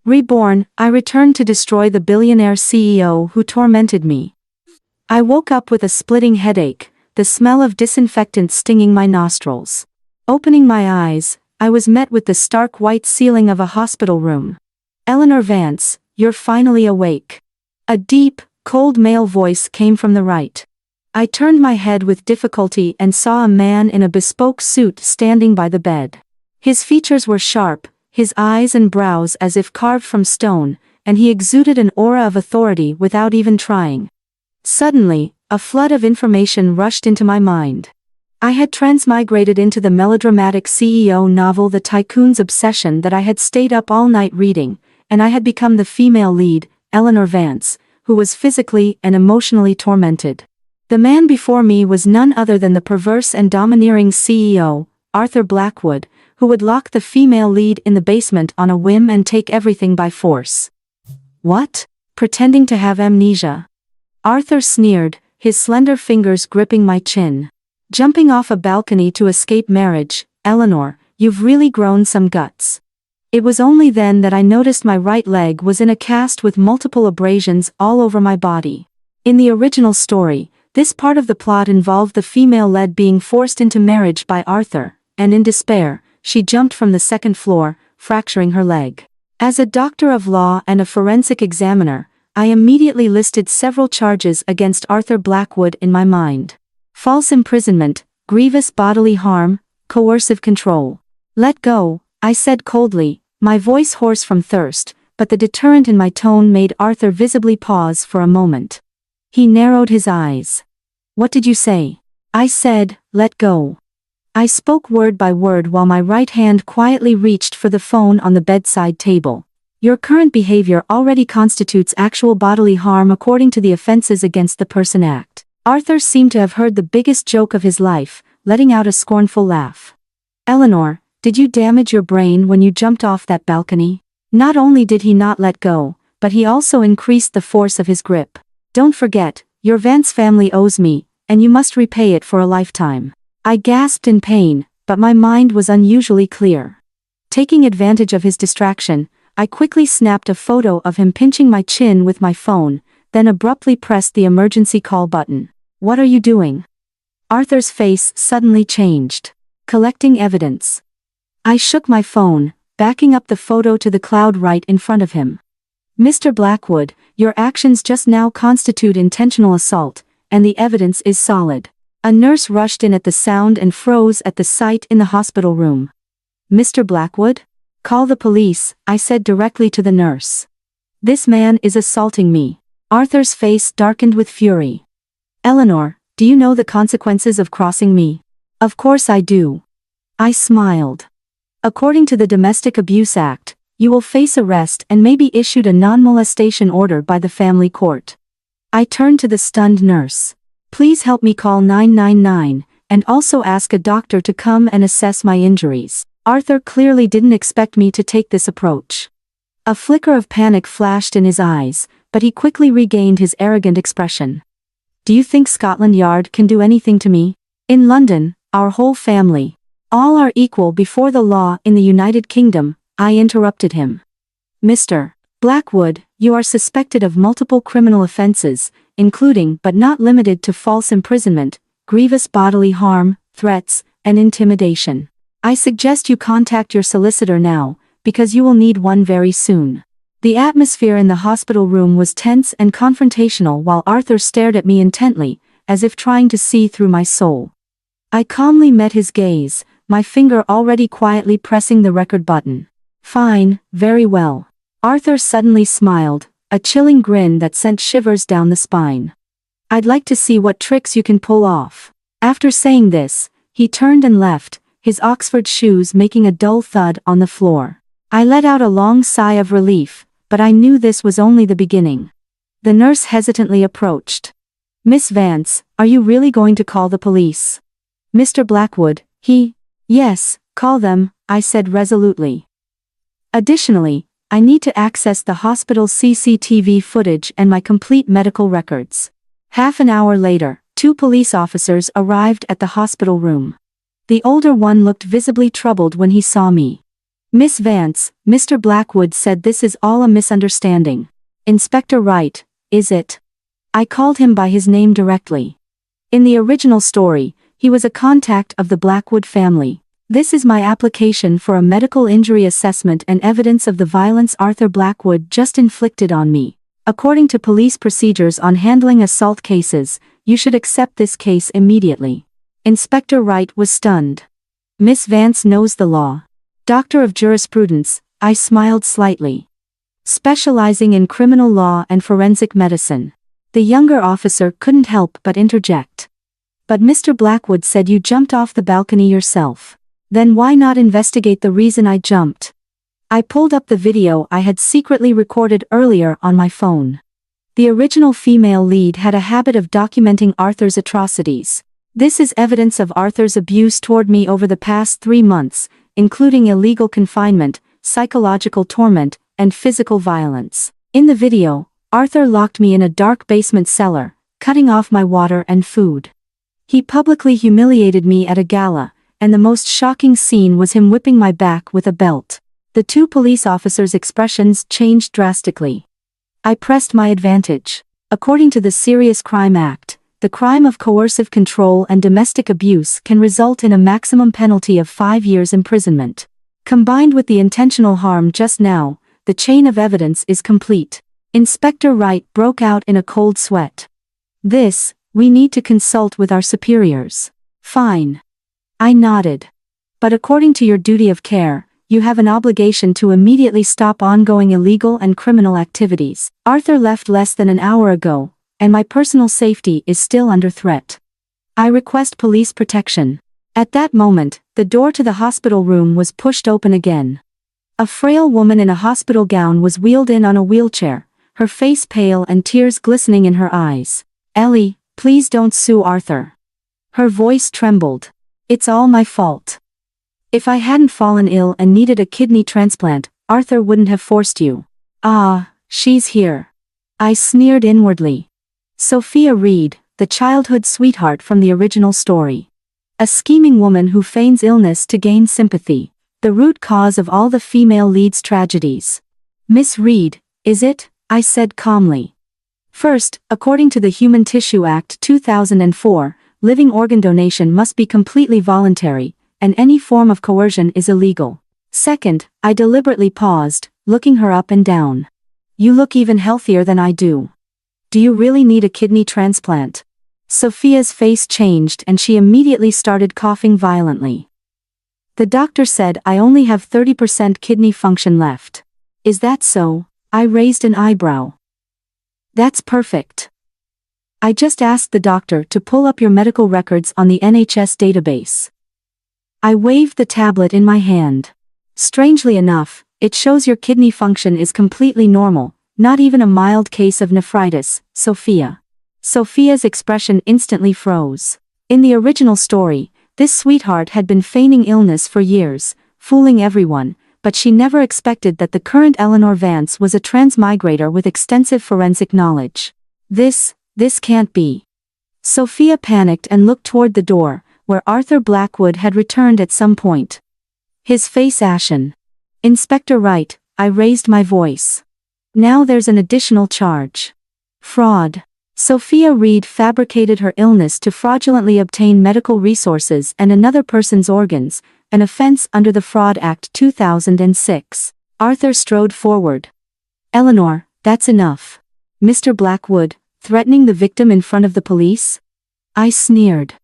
Reborn, I returned to destroy the billionaire CEO who tormented me. I woke up with a splitting headache, the smell of disinfectant stinging my nostrils. Opening my eyes, I was met with the stark white ceiling of a hospital room. Eleanor Vance, you're finally awake. A deep, cold male voice came from the right. I turned my head with difficulty and saw a man in a bespoke suit standing by the bed. His features were sharp, his eyes and brows as if carved from stone, and he exuded an aura of authority without even trying. Suddenly, a flood of information rushed into my mind. I had transmigrated into the melodramatic CEO novel The Tycoon's Obsession that I had stayed up all night reading, and I had become the female lead, Eleanor Vance, who was physically and emotionally tormented. The man before me was none other than the perverse and domineering CEO, Arthur Blackwood, who would lock the female lead in the basement on a whim and take everything by force. What? Pretending to have amnesia? Arthur sneered, his slender fingers gripping my chin. Jumping off a balcony to escape marriage, Eleanor, you've really grown some guts. It was only then that I noticed my right leg was in a cast with multiple abrasions all over my body. In the original story, this part of the plot involved the female lead being forced into marriage by Arthur, and in despair, she jumped from the second floor, fracturing her leg. As a doctor of law and a forensic examiner, I immediately listed several charges against Arthur Blackwood in my mind. False imprisonment, grievous bodily harm, coercive control. Let go, I said coldly, my voice hoarse from thirst, but the deterrent in my tone made Arthur visibly pause for a moment. He narrowed his eyes. What did you say? I said, let go. I spoke word by word while my right hand quietly reached for the phone on the bedside table. Your current behavior already constitutes actual bodily harm according to the Offenses Against the Person Act. Arthur seemed to have heard the biggest joke of his life, letting out a scornful laugh. Eleanor, did you damage your brain when you jumped off that balcony? Not only did he not let go, but he also increased the force of his grip. Don't forget, your Vance family owes me, and you must repay it for a lifetime. I gasped in pain, but my mind was unusually clear. Taking advantage of his distraction, I quickly snapped a photo of him pinching my chin with my phone, then abruptly pressed the emergency call button. What are you doing? Arthur's face suddenly changed. Collecting evidence. I shook my phone, backing up the photo to the cloud right in front of him. Mr. Blackwood, your actions just now constitute intentional assault, and the evidence is solid. A nurse rushed in at the sound and froze at the sight in the hospital room. Mr. Blackwood? Call the police, I said directly to the nurse. This man is assaulting me. Arthur's face darkened with fury. Eleanor, do you know the consequences of crossing me? Of course I do. I smiled. According to the Domestic Abuse Act, you will face arrest and may be issued a non-molestation order by the family court. I turned to the stunned nurse. Please help me call 999, and also ask a doctor to come and assess my injuries. Arthur clearly didn't expect me to take this approach. A flicker of panic flashed in his eyes, but he quickly regained his arrogant expression. Do you think Scotland Yard can do anything to me? In London, our whole family. All are equal before the law in the United Kingdom, I interrupted him. Mr. Blackwood, you are suspected of multiple criminal offenses, including but not limited to false imprisonment, grievous bodily harm, threats, and intimidation. I suggest you contact your solicitor now, because you will need one very soon. The atmosphere in the hospital room was tense and confrontational while Arthur stared at me intently, as if trying to see through my soul. I calmly met his gaze, my finger already quietly pressing the record button. Fine, very well. Arthur suddenly smiled, a chilling grin that sent shivers down the spine. I'd like to see what tricks you can pull off. After saying this, he turned and left, his Oxford shoes making a dull thud on the floor. I let out a long sigh of relief, but I knew this was only the beginning. The nurse hesitantly approached. Miss Vance, are you really going to call the police? Mr. Blackwood, Yes, call them, I said resolutely. Additionally, I need to access the hospital's CCTV footage and my complete medical records. Half an hour later, 2 police officers arrived at the hospital room. The older one looked visibly troubled when he saw me. Miss Vance, Mr. Blackwood said this is all a misunderstanding. Inspector Wright, is it? I called him by his name directly. In the original story, he was a contact of the Blackwood family. This is my application for a medical injury assessment and evidence of the violence Arthur Blackwood just inflicted on me. According to police procedures on handling assault cases, you should accept this case immediately. Inspector Wright was stunned. Miss Vance knows the law. Doctor of Jurisprudence, I smiled slightly. Specializing in criminal law and forensic medicine. The younger officer couldn't help but interject. But Mr. Blackwood said you jumped off the balcony yourself. Then why not investigate the reason I jumped? I pulled up the video I had secretly recorded earlier on my phone. The original female lead had a habit of documenting Arthur's atrocities. This is evidence of Arthur's abuse toward me over the past 3 months, including illegal confinement, psychological torment, and physical violence. In the video, Arthur locked me in a dark basement cellar, cutting off my water and food. He publicly humiliated me at a gala, and the most shocking scene was him whipping my back with a belt. The two police officers' expressions changed drastically. I pressed my advantage. According to the Serious Crime Act, the crime of coercive control and domestic abuse can result in a maximum penalty of 5 years imprisonment. Combined with the intentional harm just now, the chain of evidence is complete. Inspector Wright broke out in a cold sweat. We need to consult with our superiors. Fine. I nodded. But according to your duty of care, you have an obligation to immediately stop ongoing illegal and criminal activities. Arthur left less than an hour ago, and my personal safety is still under threat. I request police protection. At that moment, the door to the hospital room was pushed open again. A frail woman in a hospital gown was wheeled in on a wheelchair, her face pale and tears glistening in her eyes. Ellie, please don't sue Arthur. Her voice trembled. It's all my fault. If I hadn't fallen ill and needed a kidney transplant, Arthur wouldn't have forced you. Ah, she's here. I sneered inwardly. Sophia Reed, the childhood sweetheart from the original story. A scheming woman who feigns illness to gain sympathy. The root cause of all the female leads' tragedies. Miss Reed, is it? I said calmly. First, according to the Human Tissue Act 2004, living organ donation must be completely voluntary, and any form of coercion is illegal. Second, I deliberately paused, looking her up and down. You look even healthier than I do. Do you really need a kidney transplant? Sophia's face changed and she immediately started coughing violently. The doctor said I only have 30% kidney function left. Is that so? I raised an eyebrow. That's perfect. I just asked the doctor to pull up your medical records on the NHS database. I waved the tablet in my hand. Strangely enough, it shows your kidney function is completely normal, not even a mild case of nephritis, Sophia. Sophia's expression instantly froze. In the original story, this sweetheart had been feigning illness for years, fooling everyone, but she never expected that the current Eleanor Vance was a transmigrator with extensive forensic knowledge. This can't be. Sophia panicked and looked toward the door, where Arthur Blackwood had returned at some point. His face ashen. Inspector Wright, I raised my voice. Now there's an additional charge. Fraud. Sophia Reed fabricated her illness to fraudulently obtain medical resources and another person's organs, an offense under the Fraud Act 2006. Arthur strode forward. Eleanor, that's enough. Mr. Blackwood, threatening the victim in front of the police? I sneered.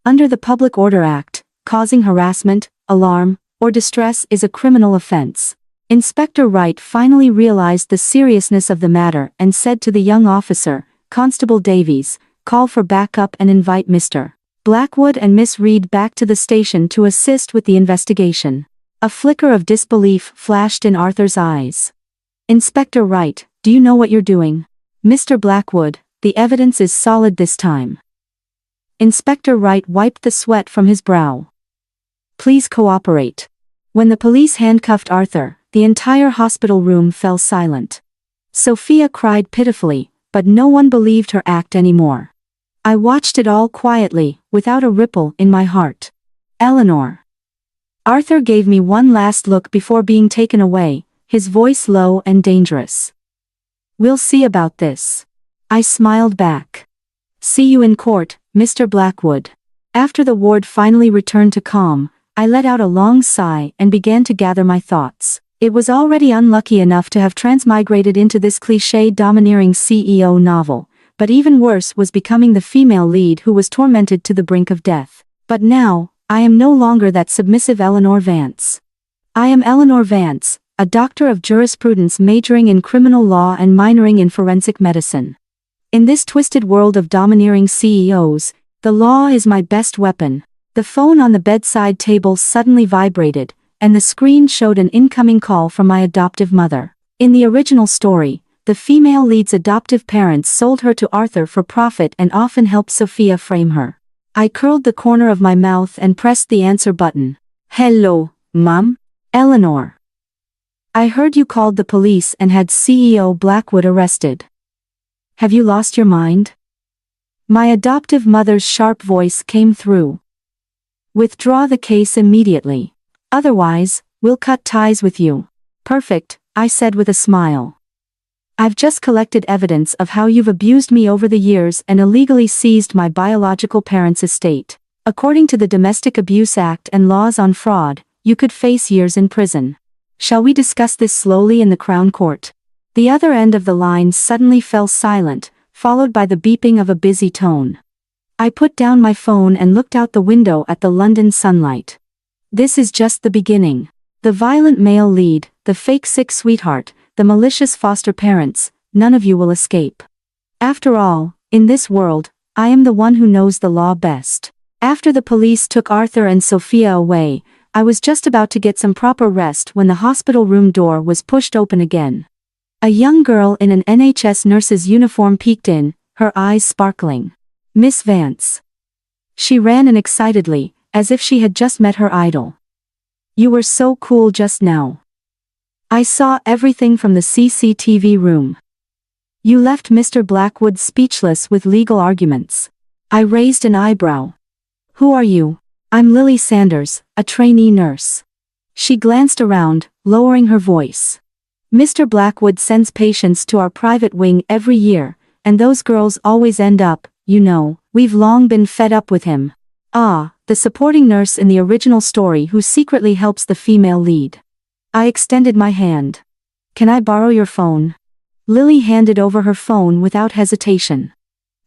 Under the Public Order Act, causing harassment, alarm, or distress is a criminal offense. Inspector Wright finally realized the seriousness of the matter and said to the young officer, Constable Davies, call for backup and invite Mr. Blackwood and Miss Reed back to the station to assist with the investigation. A flicker of disbelief flashed in Arthur's eyes. Inspector Wright, do you know what you're doing? Mr. Blackwood, the evidence is solid this time. Inspector Wright wiped the sweat from his brow. Please cooperate. When the police handcuffed Arthur, the entire hospital room fell silent. Sophia cried pitifully, but no one believed her act anymore. I watched it all quietly, without a ripple in my heart. Eleanor. Arthur gave me one last look before being taken away, his voice low and dangerous. "We'll see about this." I smiled back. "See you in court, Mr. Blackwood." After the ward finally returned to calm, I let out a long sigh and began to gather my thoughts. It was already unlucky enough to have transmigrated into this cliché domineering CEO novel, but even worse was becoming the female lead who was tormented to the brink of death. But now, I am no longer that submissive Eleanor Vance. I am Eleanor Vance, a doctor of jurisprudence majoring in criminal law and minoring in forensic medicine. In this twisted world of domineering CEOs, the law is my best weapon. The phone on the bedside table suddenly vibrated, and the screen showed an incoming call from my adoptive mother. In the original story, the female lead's adoptive parents sold her to Arthur for profit and often helped Sophia frame her. I curled the corner of my mouth and pressed the answer button. "Hello, Mom? Eleanor. I heard you called the police and had CEO Blackwood arrested. Have you lost your mind?" My adoptive mother's sharp voice came through. "Withdraw the case immediately. Otherwise, we'll cut ties with you." "Perfect," I said with a smile. "I've just collected evidence of how you've abused me over the years and illegally seized my biological parents' estate. According to the Domestic Abuse Act and laws on fraud, you could face years in prison. Shall we discuss this slowly in the Crown Court?" The other end of the line suddenly fell silent, followed by the beeping of a busy tone. I put down my phone and looked out the window at the London sunlight. This is just the beginning. The violent male lead, the fake sick sweetheart, the malicious foster parents, none of you will escape. After all, in this world, I am the one who knows the law best. After the police took Arthur and Sophia away, I was just about to get some proper rest when the hospital room door was pushed open again. A young girl in an NHS nurse's uniform peeked in, her eyes sparkling. "Miss Vance." She ran in excitedly, as if she had just met her idol. "You were so cool just now. I saw everything from the CCTV room. You left Mr. Blackwood speechless with legal arguments." I raised an eyebrow. "Who are you?" "I'm Lily Sanders, a trainee nurse." She glanced around, lowering her voice. "Mr. Blackwood sends patients to our private wing every year, and those girls always end up, you know, we've long been fed up with him." "Ah, the supporting nurse in the original story who secretly helps the female lead." I extended my hand. "Can I borrow your phone?" Lily handed over her phone without hesitation.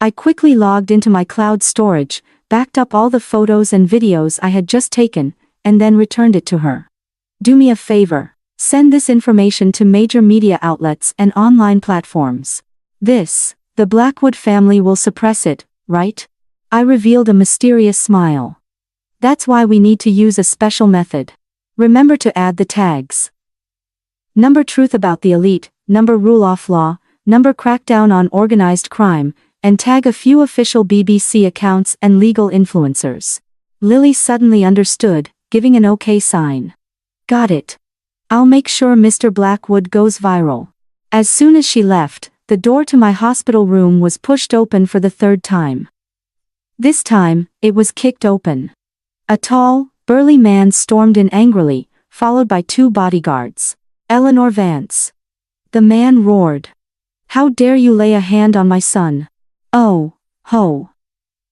I quickly logged into my cloud storage, backed up all the photos and videos I had just taken, and then returned it to her. "Do me a favor. Send this information to major media outlets and online platforms. The Blackwood family will suppress it, right?" I revealed a mysterious smile. "That's why we need to use a special method. Remember to add the tags. Number truth about the elite, number rule of law, number crackdown on organized crime, and tag a few official BBC accounts and legal influencers." Lily suddenly understood, giving an okay sign. "Got it. I'll make sure Mr. Blackwood goes viral." As soon as she left, the door to my hospital room was pushed open for the third time. This time, it was kicked open. A tall, burly man stormed in angrily, followed by two bodyguards. "Eleanor Vance." The man roared. "How dare you lay a hand on my son?" "Oh, ho.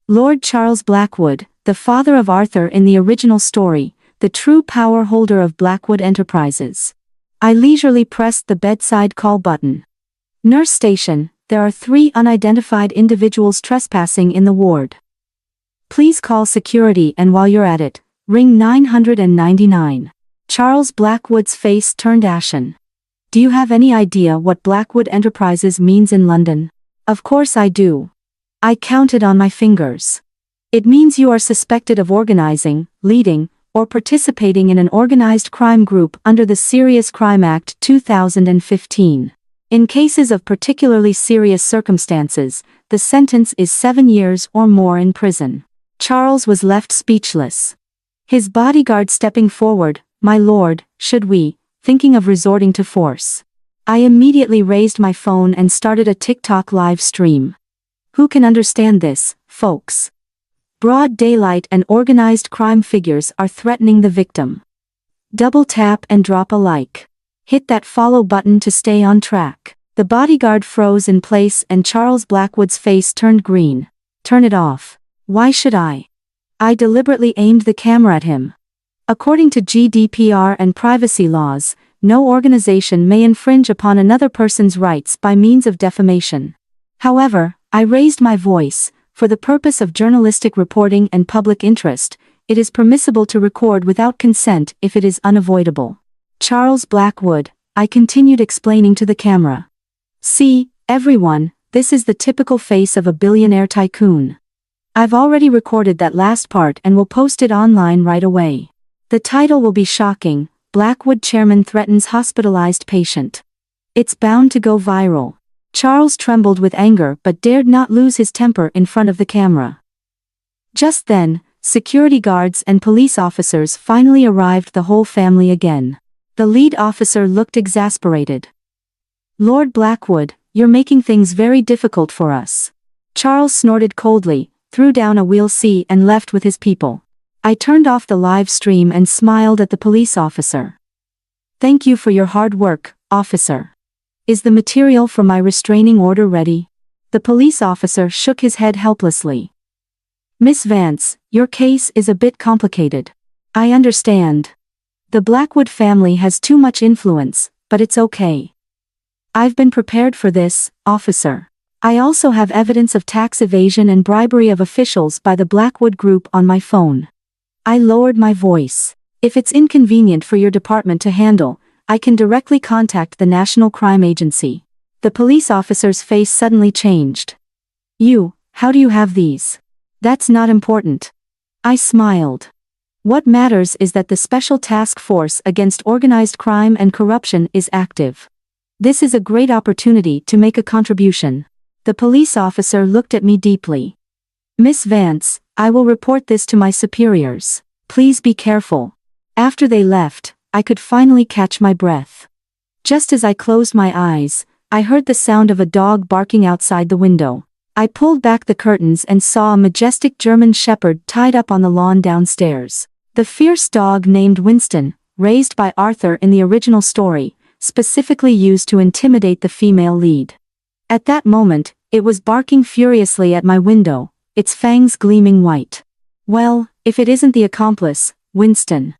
Lord Charles Blackwood, the father of Arthur in the original story, the true power holder of Blackwood Enterprises." I leisurely pressed the bedside call button. "Nurse station, there are 3 unidentified individuals trespassing in the ward. Please call security, and while you're at it, ring 999. Charles Blackwood's face turned ashen. "Do you have any idea what Blackwood Enterprises means in London?" "Of course I do." I counted on my fingers. "It means you are suspected of organizing, leading, or participating in an organized crime group under the Serious Crime Act 2015. In cases of particularly serious circumstances, the sentence is 7 years or more in prison." Charles was left speechless. His bodyguard stepping forward, "My lord, should we, thinking of resorting to force?" I immediately raised my phone and started a TikTok live stream. Who can understand this, folks? Broad daylight and organized crime figures are threatening the victim. Double tap and drop a like. Hit that follow button to stay on track. The bodyguard froze in place and Charles Blackwood's face turned green. Turn it off. Why should I? I deliberately aimed the camera at him. According to GDPR and privacy laws, no organization may infringe upon another person's rights by means of defamation. However, I raised my voice. For the purpose of journalistic reporting and public interest, it is permissible to record without consent if it is unavoidable. Charles Blackwood, I continued explaining to the camera. See, everyone, this is the typical face of a billionaire tycoon. I've already recorded that last part and will post it online right away. The title will be shocking: Blackwood Chairman Threatens Hospitalized Patient. It's bound to go viral. Charles trembled with anger but dared not lose his temper in front of the camera. Just then, security guards and police officers finally arrived, the whole family again. The lead officer looked exasperated. Lord Blackwood, you're making things very difficult for us. Charles snorted coldly, threw down a wheel C and left with his people. I turned off the live stream and smiled at the police officer. Thank you for your hard work, officer. Is the material for my restraining order ready? The police officer shook his head helplessly. Miss Vance, your case is a bit complicated. I understand. The Blackwood family has too much influence, but it's okay. I've been prepared for this, officer. I also have evidence of tax evasion and bribery of officials by the Blackwood Group on my phone. I lowered my voice. If it's inconvenient for your department to handle, I can directly contact the National Crime Agency. The police officer's face suddenly changed. How do you have these? That's not important. I smiled. What matters is that the Special Task Force against organized crime and corruption is active. This is a great opportunity to make a contribution. The police officer looked at me deeply. Miss Vance, I will report this to my superiors. Please be careful. After they left, I could finally catch my breath. Just as I closed my eyes, I heard the sound of a dog barking outside the window. I pulled back the curtains and saw a majestic German shepherd tied up on the lawn downstairs. The fierce dog named Winston, raised by Arthur in the original story, specifically used to intimidate the female lead. At that moment, it was barking furiously at my window, its fangs gleaming white. Well, if it isn't the accomplice, Winston.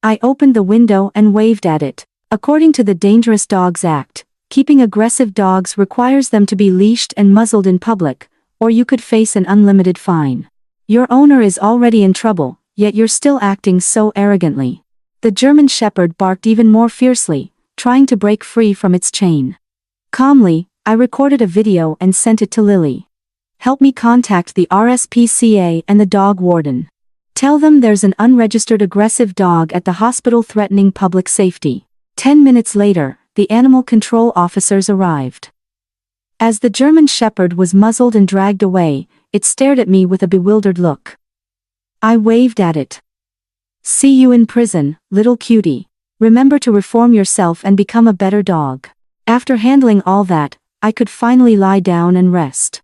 I opened the window and waved at it. According to the Dangerous Dogs Act, keeping aggressive dogs requires them to be leashed and muzzled in public, or you could face an unlimited fine. Your owner is already in trouble, yet you're still acting so arrogantly. The German shepherd barked even more fiercely, trying to break free from its chain. Calmly, I recorded a video and sent it to Lily. Help me contact the RSPCA and the dog warden. Tell them there's an unregistered aggressive dog at the hospital threatening public safety. 10 minutes later, the animal control officers arrived. As the German shepherd was muzzled and dragged away, it stared at me with a bewildered look. I waved at it. See you in prison, little cutie. Remember to reform yourself and become a better dog. After handling all that, I could finally lie down and rest.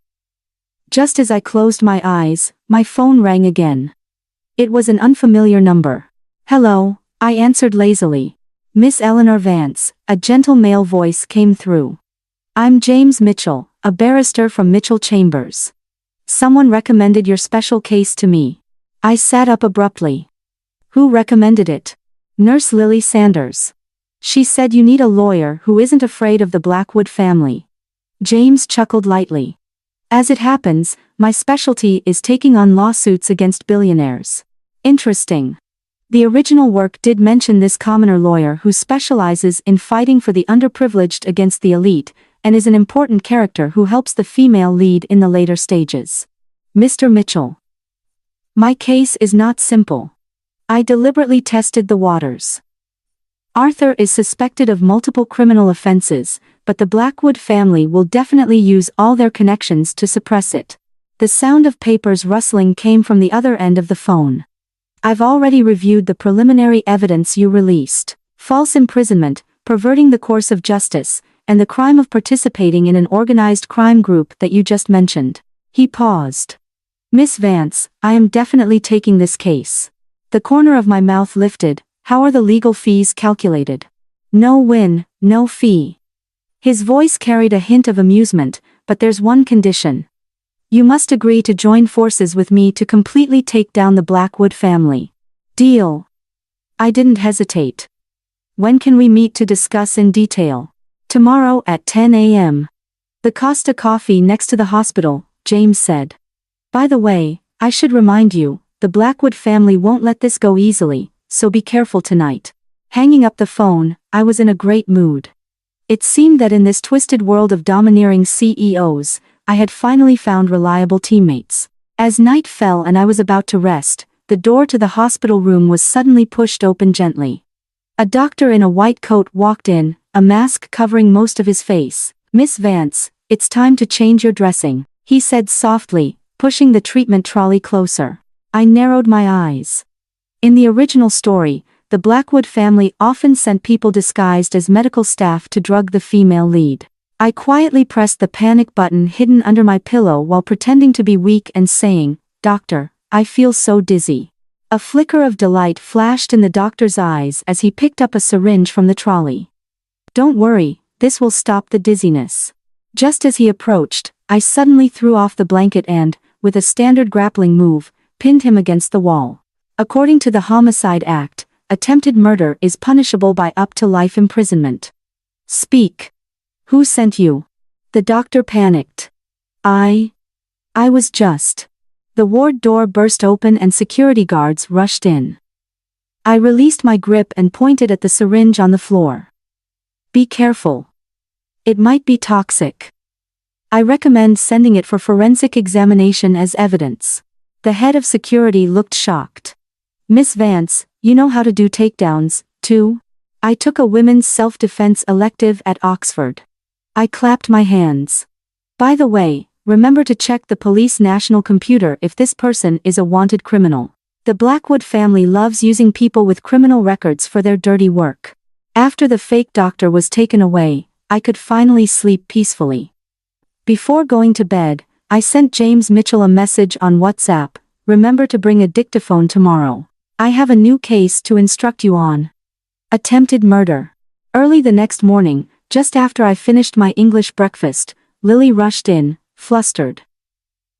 Just as I closed my eyes, my phone rang again. It was an unfamiliar number. Hello, I answered lazily. Miss Eleanor Vance, a gentle male voice came through. I'm James Mitchell, a barrister from Mitchell Chambers. Someone recommended your special case to me. I sat up abruptly. Who recommended it? Nurse Lily Sanders. She said you need a lawyer who isn't afraid of the Blackwood family. James chuckled lightly. As it happens, my specialty is taking on lawsuits against billionaires. Interesting. The original work did mention this commoner lawyer who specializes in fighting for the underprivileged against the elite, and is an important character who helps the female lead in the later stages. Mr. Mitchell. My case is not simple. I deliberately tested the waters. Arthur is suspected of multiple criminal offenses, but the Blackwood family will definitely use all their connections to suppress it. The sound of papers rustling came from the other end of the phone. I've already reviewed the preliminary evidence you released. False imprisonment, perverting the course of justice, and the crime of participating in an organized crime group that you just mentioned. He paused. Miss Vance, I am definitely taking this case. The corner of my mouth lifted. How are the legal fees calculated? No win, no fee. His voice carried a hint of amusement, but there's one condition. You must agree to join forces with me to completely take down the Blackwood family. Deal. I didn't hesitate. When can we meet to discuss in detail? Tomorrow at 10 a.m. The Costa Coffee next to the hospital, James said. By the way, I should remind you, the Blackwood family won't let this go easily, so be careful tonight. Hanging up the phone, I was in a great mood. It seemed that in this twisted world of domineering CEOs, I had finally found reliable teammates. As night fell and I was about to rest, the door to the hospital room was suddenly pushed open gently. A doctor in a white coat walked in, a mask covering most of his face. Miss Vance, it's time to change your dressing, he said softly, pushing the treatment trolley closer. I narrowed my eyes. In the original story, the Blackwood family often sent people disguised as medical staff to drug the female lead. I quietly pressed the panic button hidden under my pillow while pretending to be weak and saying, "Doctor, I feel so dizzy." A flicker of delight flashed in the doctor's eyes as he picked up a syringe from the trolley. "Don't worry, this will stop the dizziness." Just as he approached, I suddenly threw off the blanket and, with a standard grappling move, pinned him against the wall. According to the Homicide Act, attempted murder is punishable by up to life imprisonment. Speak. Who sent you? The doctor panicked. I was just. The ward door burst open and security guards rushed in. I released my grip and pointed at the syringe on the floor. Be careful. It might be toxic. I recommend sending it for forensic examination as evidence. The head of security looked shocked. Miss Vance, you know how to do takedowns, too? I took a women's self-defense elective at Oxford. I clapped my hands. By the way, remember to check the police national computer if this person is a wanted criminal. The Blackwood family loves using people with criminal records for their dirty work. After the fake doctor was taken away, I could finally sleep peacefully. Before going to bed, I sent James Mitchell a message on WhatsApp. Remember to bring a dictaphone tomorrow. I have a new case to instruct you on. Attempted murder. Early the next morning, just after I finished my English breakfast, Lily rushed in, flustered.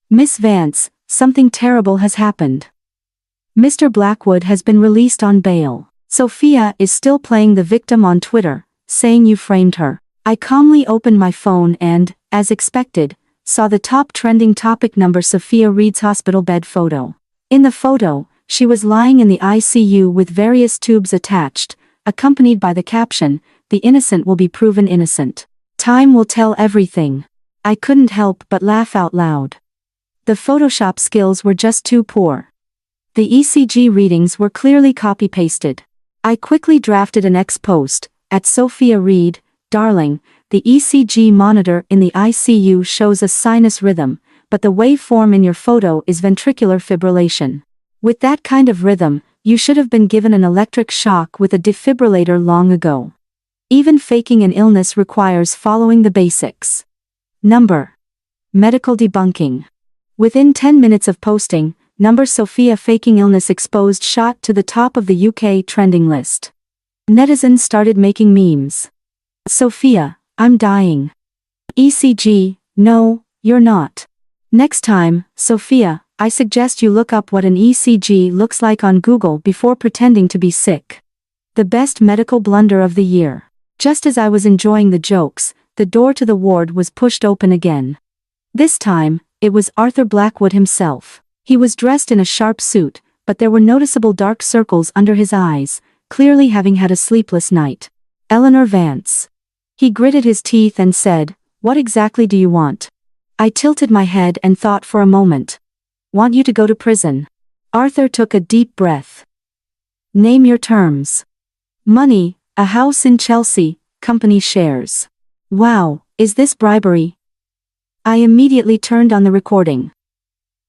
Miss Vance, something terrible has happened. Mr. Blackwood has been released on bail. Sophia is still playing the victim on Twitter, saying you framed her. I calmly opened my phone and, as expected, saw the top trending topic number Sophia Reed's hospital bed photo. In the photo, she was lying in the ICU with various tubes attached, accompanied by the caption, "The innocent will be proven innocent. Time will tell everything." I couldn't help but laugh out loud. The Photoshop skills were just too poor. The ECG readings were clearly copy-pasted. I quickly drafted an ex-post, at Sophia Reed, "Darling, the ECG monitor in the ICU shows a sinus rhythm, but the waveform in your photo is ventricular fibrillation. With that kind of rhythm, you should have been given an electric shock with a defibrillator long ago. Even faking an illness requires following the basics." Number. Medical debunking. Within 10 minutes of posting, number Sophia faking illness exposed shot to the top of the UK trending list. Netizens started making memes. Sophia, I'm dying. ECG, no, you're not. Next time, Sophia, I suggest you look up what an ECG looks like on Google before pretending to be sick. The best medical blunder of the year. Just as I was enjoying the jokes, the door to the ward was pushed open again. This time, it was Arthur Blackwood himself. He was dressed in a sharp suit, but there were noticeable dark circles under his eyes, clearly having had a sleepless night. Eleanor Vance. He gritted his teeth and said, "What exactly do you want?" I tilted my head and thought for a moment. "Want you to go to prison." Arthur took a deep breath. "Name your terms." "Money, a house in Chelsea, company shares." "Wow, is this bribery?" I immediately turned on the recording.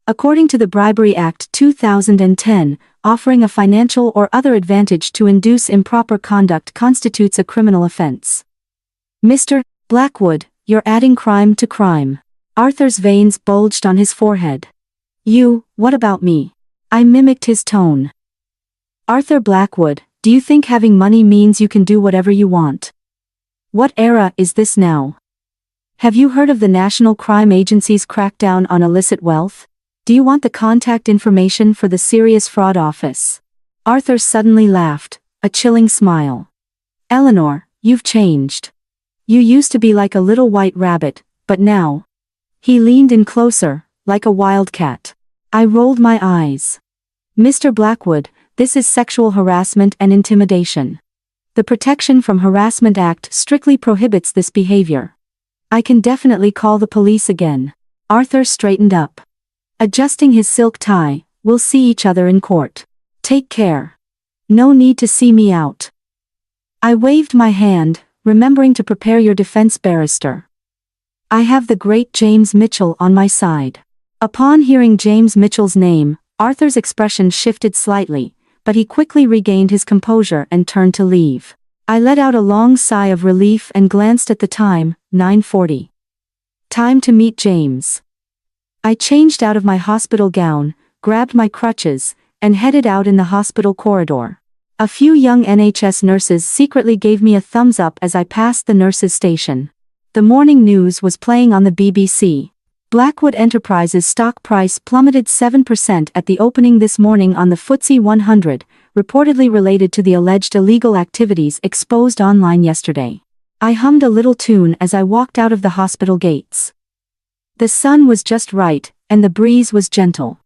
According to the Bribery Act 2010, offering a financial or other advantage to induce improper conduct constitutes a criminal offense. "Mr. Blackwood, you're adding crime to crime." Arthur's veins bulged on his forehead. "You, what about me?" I mimicked his tone. "Arthur Blackwood, Do you think having money means you can do whatever you want? What era is this now? Have you heard of the National Crime Agency's crackdown on illicit wealth? Do you want the contact information for the Serious Fraud Office? Arthur suddenly laughed, a chilling smile. Eleanor, you've changed. You used to be like a little white rabbit, but now. He leaned in closer, like a wildcat. I rolled my eyes. Mr. Blackwood, this is sexual harassment and intimidation. The Protection from Harassment Act strictly prohibits this behavior. I can definitely call the police again. Arthur straightened up. Adjusting his silk tie, we'll see each other in court. Take care. No need to see me out. I waved my hand, remembering to prepare your defense barrister. I have the great James Mitchell on my side. Upon hearing James Mitchell's name, Arthur's expression shifted slightly, but he quickly regained his composure and turned to leave. I let out a long sigh of relief and glanced at the time, 9:40. Time to meet James. I changed out of my hospital gown, grabbed my crutches, and headed out in the hospital corridor. A few young NHS nurses secretly gave me a thumbs up as I passed the nurses' station. The morning news was playing on the BBC. Blackwood Enterprises' stock price plummeted 7% at the opening this morning on the FTSE 100, reportedly related to the alleged illegal activities exposed online yesterday. I hummed a little tune as I walked out of the hospital gates. The sun was just right, and the breeze was gentle.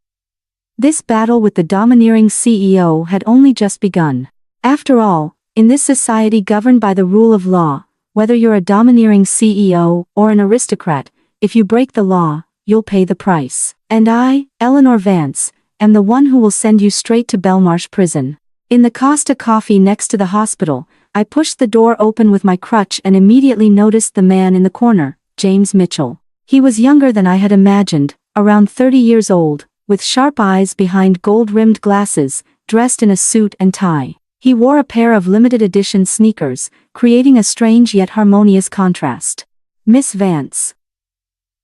This battle with the domineering CEO had only just begun. After all, in this society governed by the rule of law, whether you're a domineering CEO or an aristocrat, if you break the law, you'll pay the price. And I, Eleanor Vance, am the one who will send you straight to Belmarsh prison. In the Costa Coffee next to the hospital, I pushed the door open with my crutch and immediately noticed the man in the corner, James Mitchell. He was younger than I had imagined, around 30 years old, with sharp eyes behind gold-rimmed glasses, dressed in a suit and tie. He wore a pair of limited-edition sneakers, creating a strange yet harmonious contrast. Miss Vance.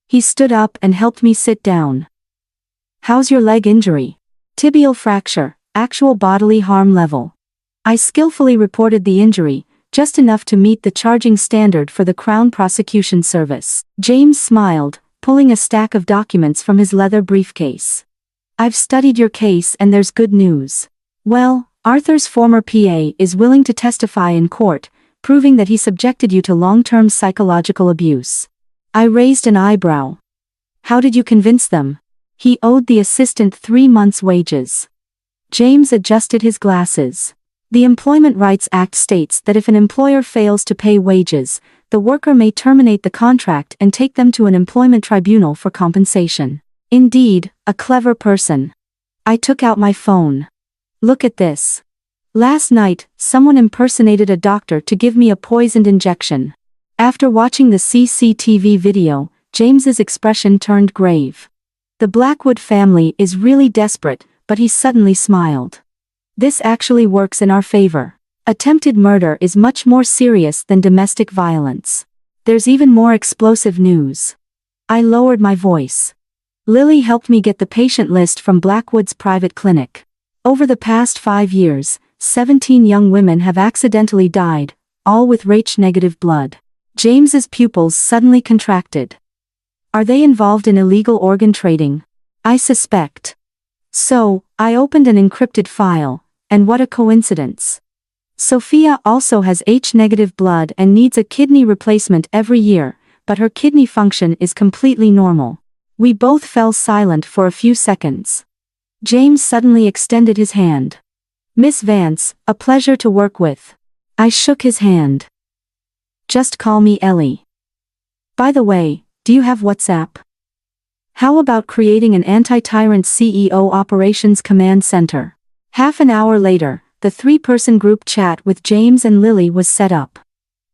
He stood up and helped me sit down. How's your leg injury? Tibial fracture, actual bodily harm level. I skillfully reported the injury, just enough to meet the charging standard for the Crown Prosecution Service. James smiled, pulling a stack of documents from his leather briefcase. I've studied your case and there's good news. Well, Arthur's former PA is willing to testify in court, proving that he subjected you to long-term psychological abuse. I raised an eyebrow. How did you convince them? He owed the assistant 3 months' wages. James adjusted his glasses. The Employment Rights Act states that if an employer fails to pay wages, the worker may terminate the contract and take them to an employment tribunal for compensation. Indeed, a clever person. I took out my phone. Look at this. Last night, someone impersonated a doctor to give me a poisoned injection. After watching the CCTV video, James's expression turned grave. The Blackwood family is really desperate, but he suddenly smiled. This actually works in our favor. Attempted murder is much more serious than domestic violence. There's even more explosive news. I lowered my voice. Lily helped me get the patient list from Blackwood's private clinic. Over the past 5 years, 17 young women have accidentally died, all with Rh-negative blood. James's pupils suddenly contracted. Are they involved in illegal organ trading? I suspect. So, I opened an encrypted file, and what a coincidence. Sophia also has H-negative blood and needs a kidney replacement every year, but her kidney function is completely normal. We both fell silent for a few seconds. James suddenly extended his hand. Miss Vance, a pleasure to work with. I shook his hand. Just call me Ellie. By the way, do you have WhatsApp? How about creating an anti-tyrant CEO operations command center? Half an hour later, the 3-person group chat with James and Lily was set up.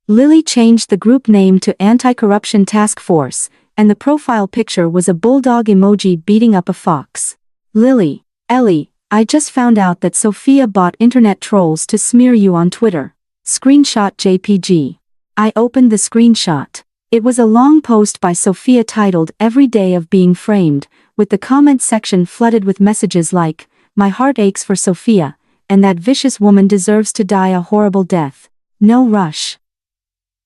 Lily changed the group name to Anti-Corruption Task Force, and the profile picture was a bulldog emoji beating up a fox. Lily, Ellie, I just found out that Sophia bought internet trolls to smear you on Twitter. Screenshot JPG. I opened the screenshot. It was a long post by Sophia titled "Every Day of Being Framed," with the comment section flooded with messages like, "My heart aches for Sophia," and that vicious woman deserves to die a horrible death. No rush.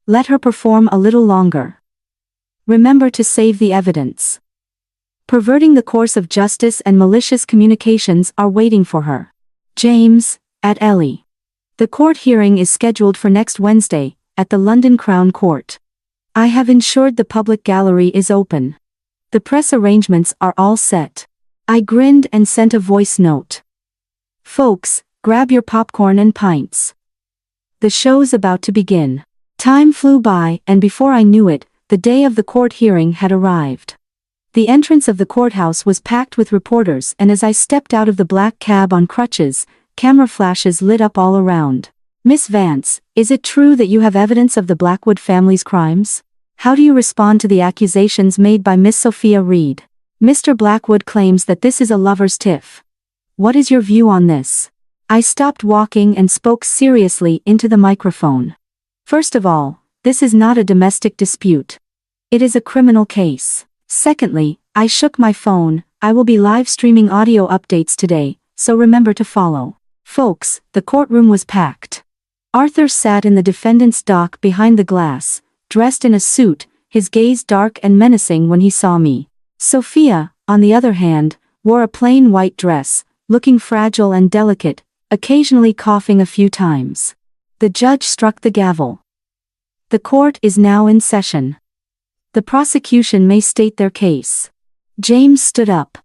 Let her perform a little longer. Remember to save the evidence. Perverting the course of justice and malicious communications are waiting for her. James, at Ellie. The court hearing is scheduled for next Wednesday, at the London Crown Court. I have ensured the public gallery is open. The press arrangements are all set. I grinned and sent a voice note. Folks, grab your popcorn and pints. The show's about to begin. Time flew by, and before I knew it, the day of the court hearing had arrived. The entrance of the courthouse was packed with reporters, and as I stepped out of the black cab on crutches, camera flashes lit up all around. Miss Vance, is it true that you have evidence of the Blackwood family's crimes? How do you respond to the accusations made by Miss Sophia Reed? Mr. Blackwood claims that this is a lover's tiff. What is your view on this? I stopped walking and spoke seriously into the microphone. First of all, this is not a domestic dispute. It is a criminal case. Secondly, I shook my phone. I will be live streaming audio updates today, so remember to follow. Folks, the courtroom was packed. Arthur sat in the defendant's dock behind the glass, dressed in a suit, his gaze dark and menacing when he saw me. Sophia, on the other hand, wore a plain white dress, looking fragile and delicate, occasionally coughing a few times. The judge struck the gavel. The court is now in session. The prosecution may state their case. James stood up.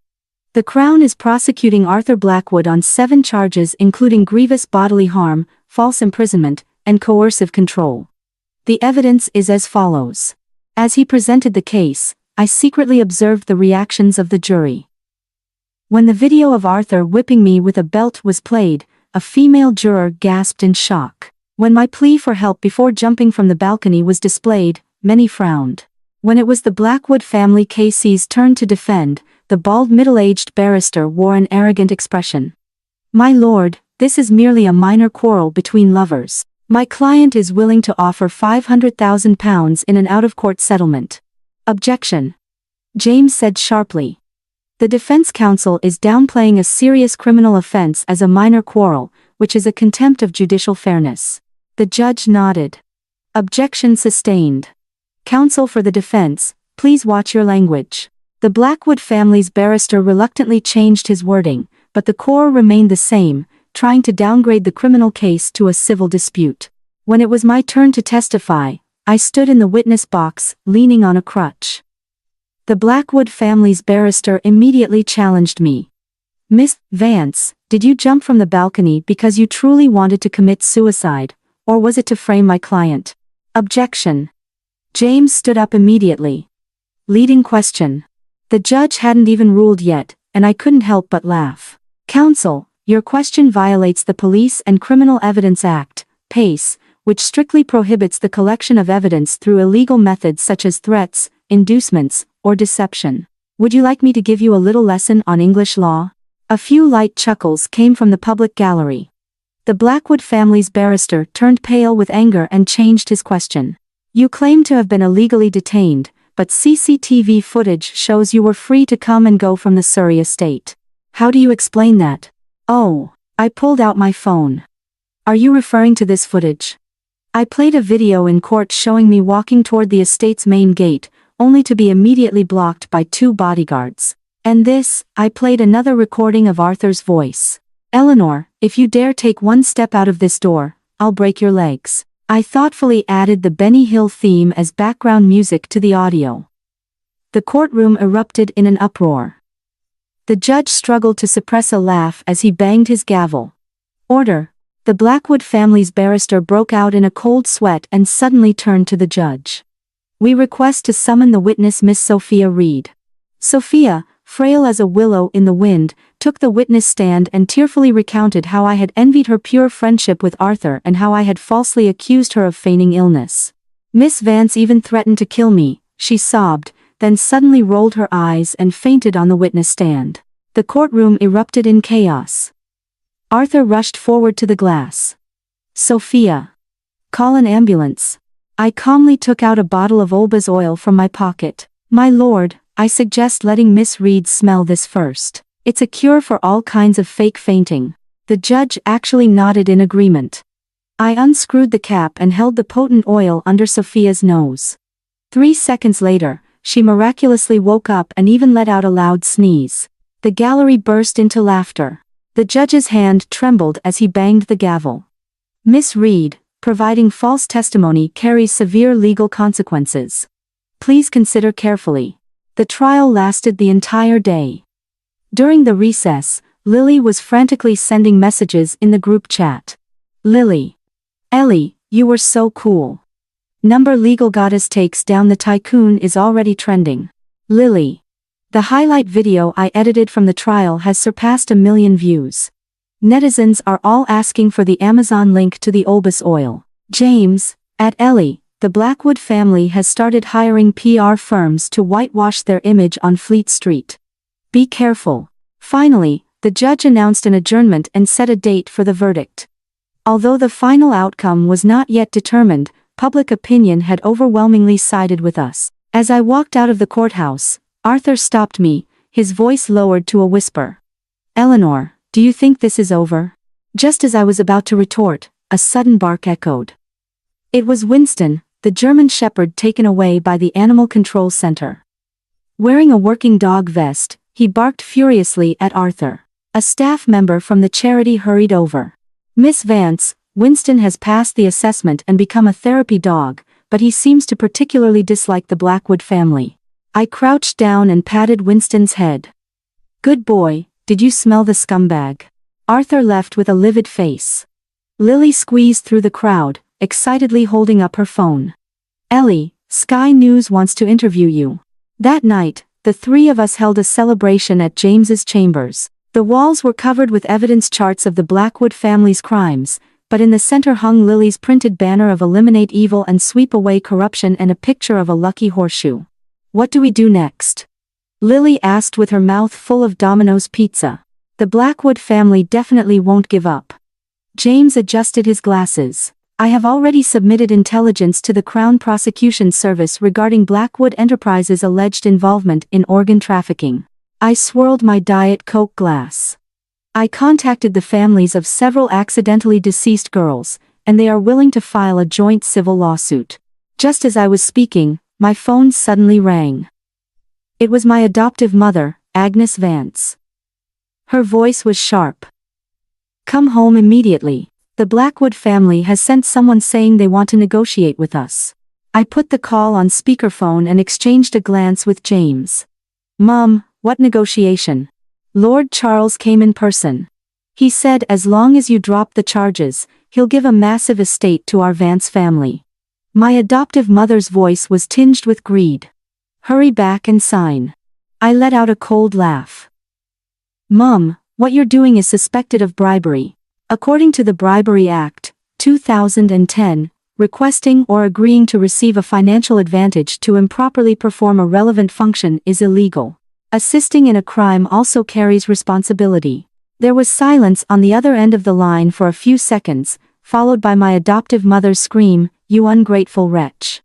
The Crown is prosecuting Arthur Blackwood on 7 charges including grievous bodily harm, false imprisonment, and coercive control. The evidence is as follows. As he presented the case, I secretly observed the reactions of the jury. When the video of Arthur whipping me with a belt was played, a female juror gasped in shock. When my plea for help before jumping from the balcony was displayed, many frowned. When it was the Blackwood family case's turn to defend, the bald middle-aged barrister wore an arrogant expression. My lord, this is merely a minor quarrel between lovers. My client is willing to offer £500,000 in an out-of-court settlement. Objection. James said sharply. The defense counsel is downplaying a serious criminal offense as a minor quarrel, which is a contempt of judicial fairness. The judge nodded. Objection sustained. Counsel for the defense, please watch your language. The Blackwood family's barrister reluctantly changed his wording, but the core remained the same, trying to downgrade the criminal case to a civil dispute. When it was my turn to testify, I stood in the witness box, leaning on a crutch. The Blackwood family's barrister immediately challenged me. Miss Vance, did you jump from the balcony because you truly wanted to commit suicide, or was it to frame my client? Objection. James stood up immediately. Leading question. The judge hadn't even ruled yet, and I couldn't help but laugh. Counsel, your question violates the Police and Criminal Evidence Act, PACE, which strictly prohibits the collection of evidence through illegal methods such as threats, inducements, or deception. Would you like me to give you a little lesson on English law? A few light chuckles came from the public gallery. The Blackwood family's barrister turned pale with anger and changed his question. You claim to have been illegally detained, but CCTV footage shows you were free to come and go from the Surrey estate. How do you explain that? Oh, I pulled out my phone. Are you referring to this footage? I played a video in court showing me walking toward the estate's main gate, only to be immediately blocked by 2 bodyguards. And this, I played another recording of Arthur's voice. Eleanor, if you dare take one step out of this door, I'll break your legs. I thoughtfully added the Benny Hill theme as background music to the audio. The courtroom erupted in an uproar. The judge struggled to suppress a laugh as he banged his gavel. Order. The Blackwood family's barrister broke out in a cold sweat and suddenly turned to the judge. We request to summon the witness Miss Sophia Reed. Sophia, frail as a willow in the wind, took the witness stand and tearfully recounted how I had envied her pure friendship with Arthur and how I had falsely accused her of feigning illness. Miss Vance even threatened to kill me, she sobbed, then suddenly rolled her eyes and fainted on the witness stand. The courtroom erupted in chaos. Arthur rushed forward to the glass. Sophia. Call an ambulance. I calmly took out a bottle of Olba's oil from my pocket. My lord, I suggest letting Miss Reed smell this first. It's a cure for all kinds of fake fainting. The judge actually nodded in agreement. I unscrewed the cap and held the potent oil under Sophia's nose. 3 seconds later, she miraculously woke up and even let out a loud sneeze. The gallery burst into laughter. The judge's hand trembled as he banged the gavel. Miss Reed, providing false testimony carries severe legal consequences. Please consider carefully. The trial lasted the entire day. During the recess, Lily was frantically sending messages in the group chat. Lily. Ellie, you were so cool. Number legal goddess takes down the tycoon is already trending. Lily. The highlight video I edited from the trial has surpassed 1 million views. Netizens are all asking for the Amazon link to the Olbas oil. James, at Ellie, the Blackwood family has started hiring PR firms to whitewash their image on Fleet Street. Be careful. Finally, the judge announced an adjournment and set a date for the verdict. Although the final outcome was not yet determined, public opinion had overwhelmingly sided with us. As I walked out of the courthouse, Arthur stopped me, his voice lowered to a whisper. Eleanor, do you think this is over? Just as I was about to retort, a sudden bark echoed. It was Winston, the German shepherd taken away by the Animal Control Center. Wearing a working dog vest, he barked furiously at Arthur. A staff member from the charity hurried over. Miss Vance, Winston has passed the assessment and become a therapy dog, but he seems to particularly dislike the Blackwood family. I crouched down and patted Winston's head. Good boy, did you smell the scumbag? Arthur left with a livid face. Lily squeezed through the crowd, excitedly holding up her phone. Ellie, Sky News wants to interview you. That night, the 3 of us held a celebration at James's chambers. The walls were covered with evidence charts of the Blackwood family's crimes, but in the center hung Lily's printed banner of Eliminate Evil and Sweep Away Corruption and a picture of a lucky horseshoe. What do we do next? Lily asked with her mouth full of Domino's pizza. The Blackwood family definitely won't give up. James adjusted his glasses. I have already submitted intelligence to the Crown Prosecution Service regarding Blackwood Enterprises' alleged involvement in organ trafficking. I swirled my Diet Coke glass. I contacted the families of several accidentally deceased girls, and they are willing to file a joint civil lawsuit. Just as I was speaking, my phone suddenly rang. It was my adoptive mother, Agnes Vance. Her voice was sharp. Come home immediately. The Blackwood family has sent someone saying they want to negotiate with us. I put the call on speakerphone and exchanged a glance with James. Mom, what negotiation? Lord Charles came in person. He said as long as you drop the charges, he'll give a massive estate to our Vance family. My adoptive mother's voice was tinged with greed. Hurry back and sign. I let out a cold laugh. Mom, what you're doing is suspected of bribery. According to the Bribery Act, 2010, requesting or agreeing to receive a financial advantage to improperly perform a relevant function is illegal. Assisting in a crime also carries responsibility. There was silence on the other end of the line for a few seconds, followed by my adoptive mother's scream, "You ungrateful wretch.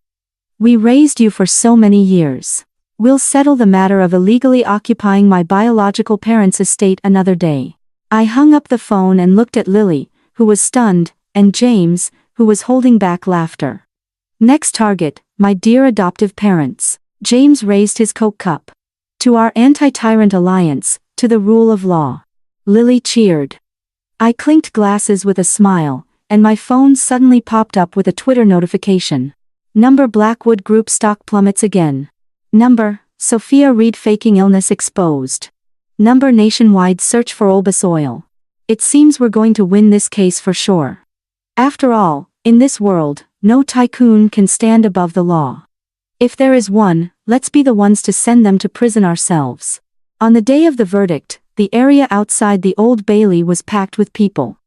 We raised you for so many years. We'll settle the matter of illegally occupying my biological parents' estate another day." I hung up the phone and looked at Lily, who was stunned, and James, who was holding back laughter. Next target, my dear adoptive parents. James raised his Coke cup. To our anti-tyrant alliance, to the rule of law. Lily cheered. I clinked glasses with a smile, and my phone suddenly popped up with a Twitter notification. Number Blackwood Group stock plummets again. Number, Sophia Reed faking illness exposed. Number nationwide search for Olbas oil. It seems we're going to win this case for sure. After all, in this world, no tycoon can stand above the law. If there is one, let's be the ones to send them to prison ourselves. On the day of the verdict, the area outside the Old Bailey was packed with people.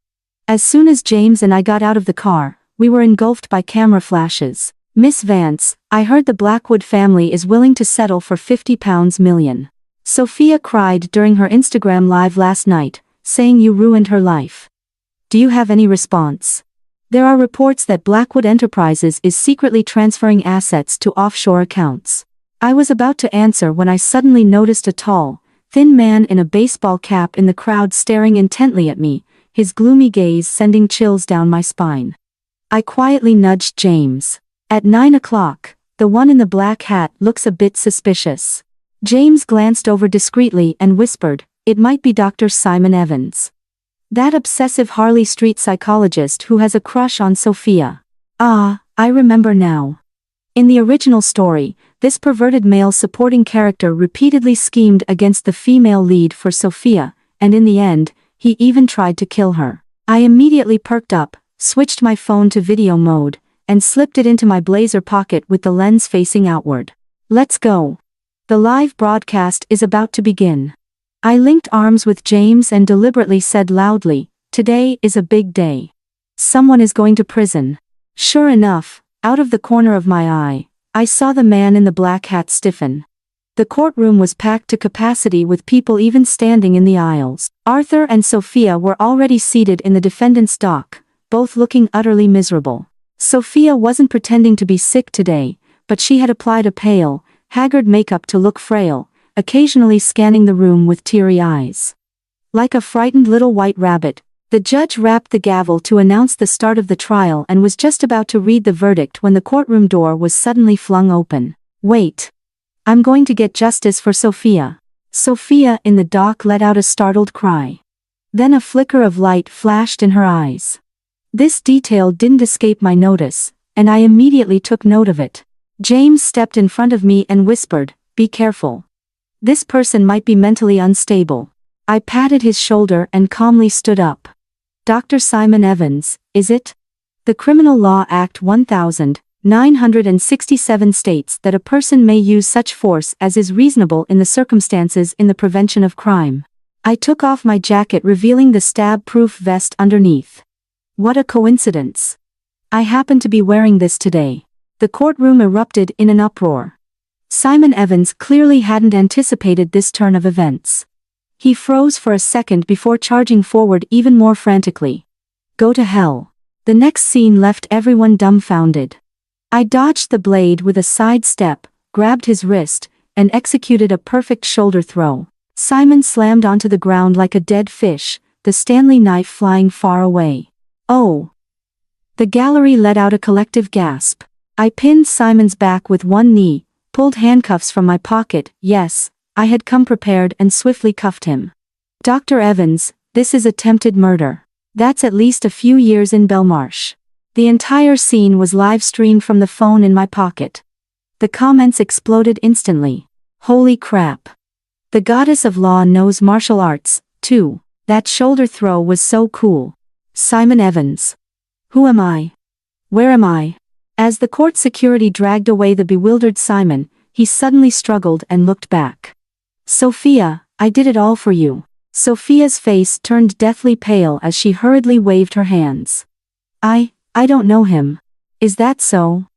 As soon as James and I got out of the car, we were engulfed by camera flashes. Miss Vance, I heard the Blackwood family is willing to settle for £50 million. Sophia cried during her Instagram live last night, saying you ruined her life. Do you have any response? There are reports that Blackwood Enterprises is secretly transferring assets to offshore accounts. I was about to answer when I suddenly noticed a tall, thin man in a baseball cap in the crowd staring intently at me, his gloomy gaze sending chills down my spine. I quietly nudged James. At 9 o'clock, the one in the black hat looks a bit suspicious. James glanced over discreetly and whispered, "It might be Dr. Simon Evans. That obsessive Harley Street psychologist who has a crush on Sophia." Ah, I remember now. In the original story, this perverted male supporting character repeatedly schemed against the female lead for Sophia, and in the end, he even tried to kill her. I immediately perked up, switched my phone to video mode, and slipped it into my blazer pocket with the lens facing outward. Let's go. The live broadcast is about to begin. I linked arms with James and deliberately said loudly, "Today is a big day. Someone is going to prison." Sure enough, out of the corner of my eye, I saw the man in the black hat stiffen. The courtroom was packed to capacity with people even standing in the aisles. Arthur and Sophia were already seated in the defendant's dock, both looking utterly miserable. Sophia wasn't pretending to be sick today, but she had applied a pale, haggard makeup to look frail, occasionally scanning the room with teary eyes. Like a frightened little white rabbit, the judge rapped the gavel to announce the start of the trial and was just about to read the verdict when the courtroom door was suddenly flung open. "Wait. I'm going to get justice for Sophia." Sophia in the dock let out a startled cry. Then a flicker of light flashed in her eyes. This detail didn't escape my notice, and I immediately took note of it. James stepped in front of me and whispered, "Be careful. This person might be mentally unstable." I patted his shoulder and calmly stood up. "Dr. Simon Evans, is it?" The Criminal Law Act 1967 states that a person may use such force as is reasonable in the circumstances in the prevention of crime. I took off my jacket revealing the stab-proof vest underneath. What a coincidence. I happen to be wearing this today. The courtroom erupted in an uproar. Simon Evans clearly hadn't anticipated this turn of events. He froze for a second before charging forward even more frantically. Go to hell. The next scene left everyone dumbfounded. I dodged the blade with a side step, grabbed his wrist, and executed a perfect shoulder throw. Simon slammed onto the ground like a dead fish, the Stanley knife flying far away. Oh! The gallery let out a collective gasp. I pinned Simon's back with one knee, pulled handcuffs from my pocket. Yes, I had come prepared and swiftly cuffed him. "Dr. Evans, this is attempted murder. That's at least a few years in Belmarsh." The entire scene was live-streamed from the phone in my pocket. The comments exploded instantly. Holy crap. The goddess of law knows martial arts, too. That shoulder throw was so cool. Simon Evans. Who am I? Where am I? As the court security dragged away the bewildered Simon, he suddenly struggled and looked back. "Sophia, I did it all for you." Sophia's face turned deathly pale as she hurriedly waved her hands. I don't know him. Is that so?"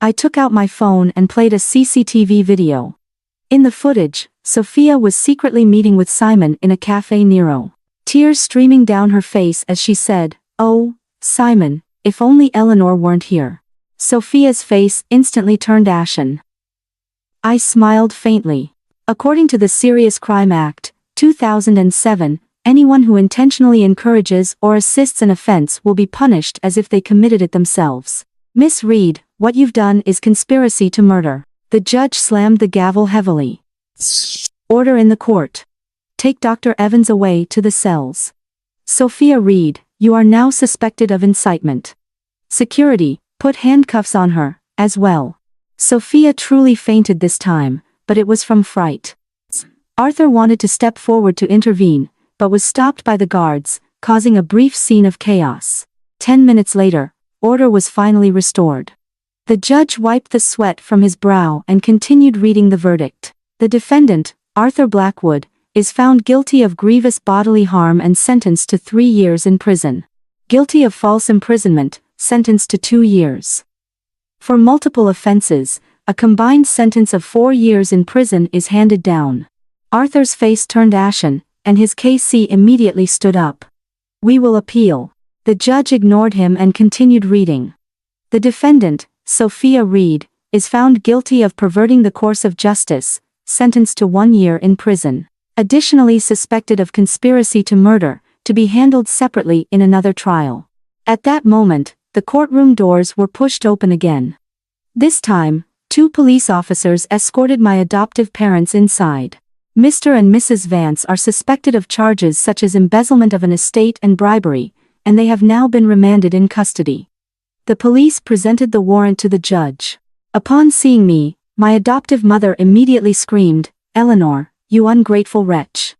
I took out my phone and played a CCTV video. In the footage, Sophia was secretly meeting with Simon in a Café Nero. Tears streaming down her face as she said, "Oh, Simon, if only Eleanor weren't here." Sophia's face instantly turned ashen. I smiled faintly. According to the Serious Crime Act, 2007, anyone who intentionally encourages or assists an offense will be punished as if they committed it themselves. "Miss Reed, what you've done is conspiracy to murder." The judge slammed the gavel heavily. "Order in the court. Take Dr. Evans away to the cells. Sophia Reed, you are now suspected of incitement. Security, put handcuffs on her, as well." Sophia truly fainted this time, but it was from fright. Arthur wanted to step forward to intervene, but was stopped by the guards, causing a brief scene of chaos. 10 minutes later, order was finally restored. The judge wiped the sweat from his brow and continued reading the verdict. The defendant, Arthur Blackwood, is found guilty of grievous bodily harm and sentenced to 3 years in prison. Guilty of false imprisonment, sentenced to 2 years. For multiple offenses, a combined sentence of 4 years in prison is handed down. Arthur's face turned ashen, and his KC immediately stood up. "We will appeal." The judge ignored him and continued reading. The defendant, Sophia Reed, is found guilty of perverting the course of justice, sentenced to 1 year in prison. Additionally suspected of conspiracy to murder, to be handled separately in another trial. At that moment, the courtroom doors were pushed open again. This time, 2 police officers escorted my adoptive parents inside. Mr. and Mrs. Vance are suspected of charges such as embezzlement of an estate and bribery, and they have now been remanded in custody. The police presented the warrant to the judge. Upon seeing me, my adoptive mother immediately screamed, "Eleanor, you ungrateful wretch.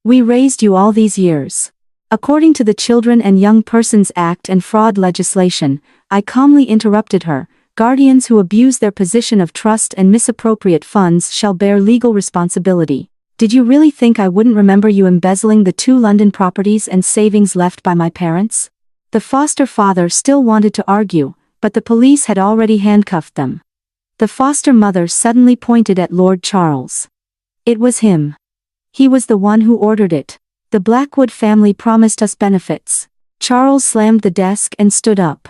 We raised you all these years." According to the Children and Young Persons Act and fraud legislation, I calmly interrupted her, "Guardians who abuse their position of trust and misappropriate funds shall bear legal responsibility. Did you really think I wouldn't remember you embezzling the 2 London properties and savings left by my parents?" The foster father still wanted to argue, but the police had already handcuffed them. The foster mother suddenly pointed at Lord Charles. It was him. He was the one who ordered it. The Blackwood family promised us benefits. Charles slammed the desk and stood up.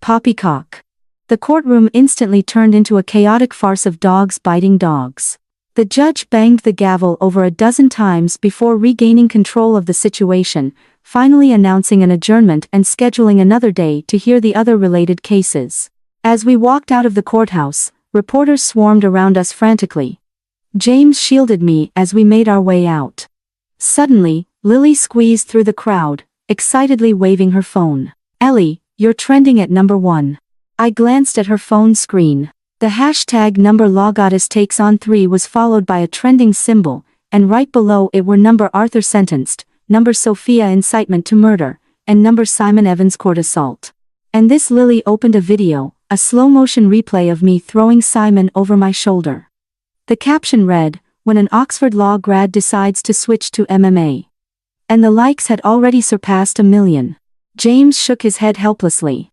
Poppycock. The courtroom instantly turned into a chaotic farce of dogs biting dogs. The judge banged the gavel over a dozen times before regaining control of the situation, finally announcing an adjournment and scheduling another day to hear the other related cases. As we walked out of the courthouse, reporters swarmed around us frantically. James shielded me as we made our way out. Suddenly, Lily squeezed through the crowd, excitedly waving her phone. "Ellie, you're trending at #1. I glanced at her phone screen. The hashtag number Logotis takes on 3 was followed by a trending symbol, and right below it were number Arthur sentenced, number Sophia incitement to murder, and number Simon Evans court assault. And this Lily opened a video, a slow-motion replay of me throwing Simon over my shoulder. The caption read, "When an Oxford law grad decides to switch to MMA." And the likes had already surpassed 1 million. James shook his head helplessly.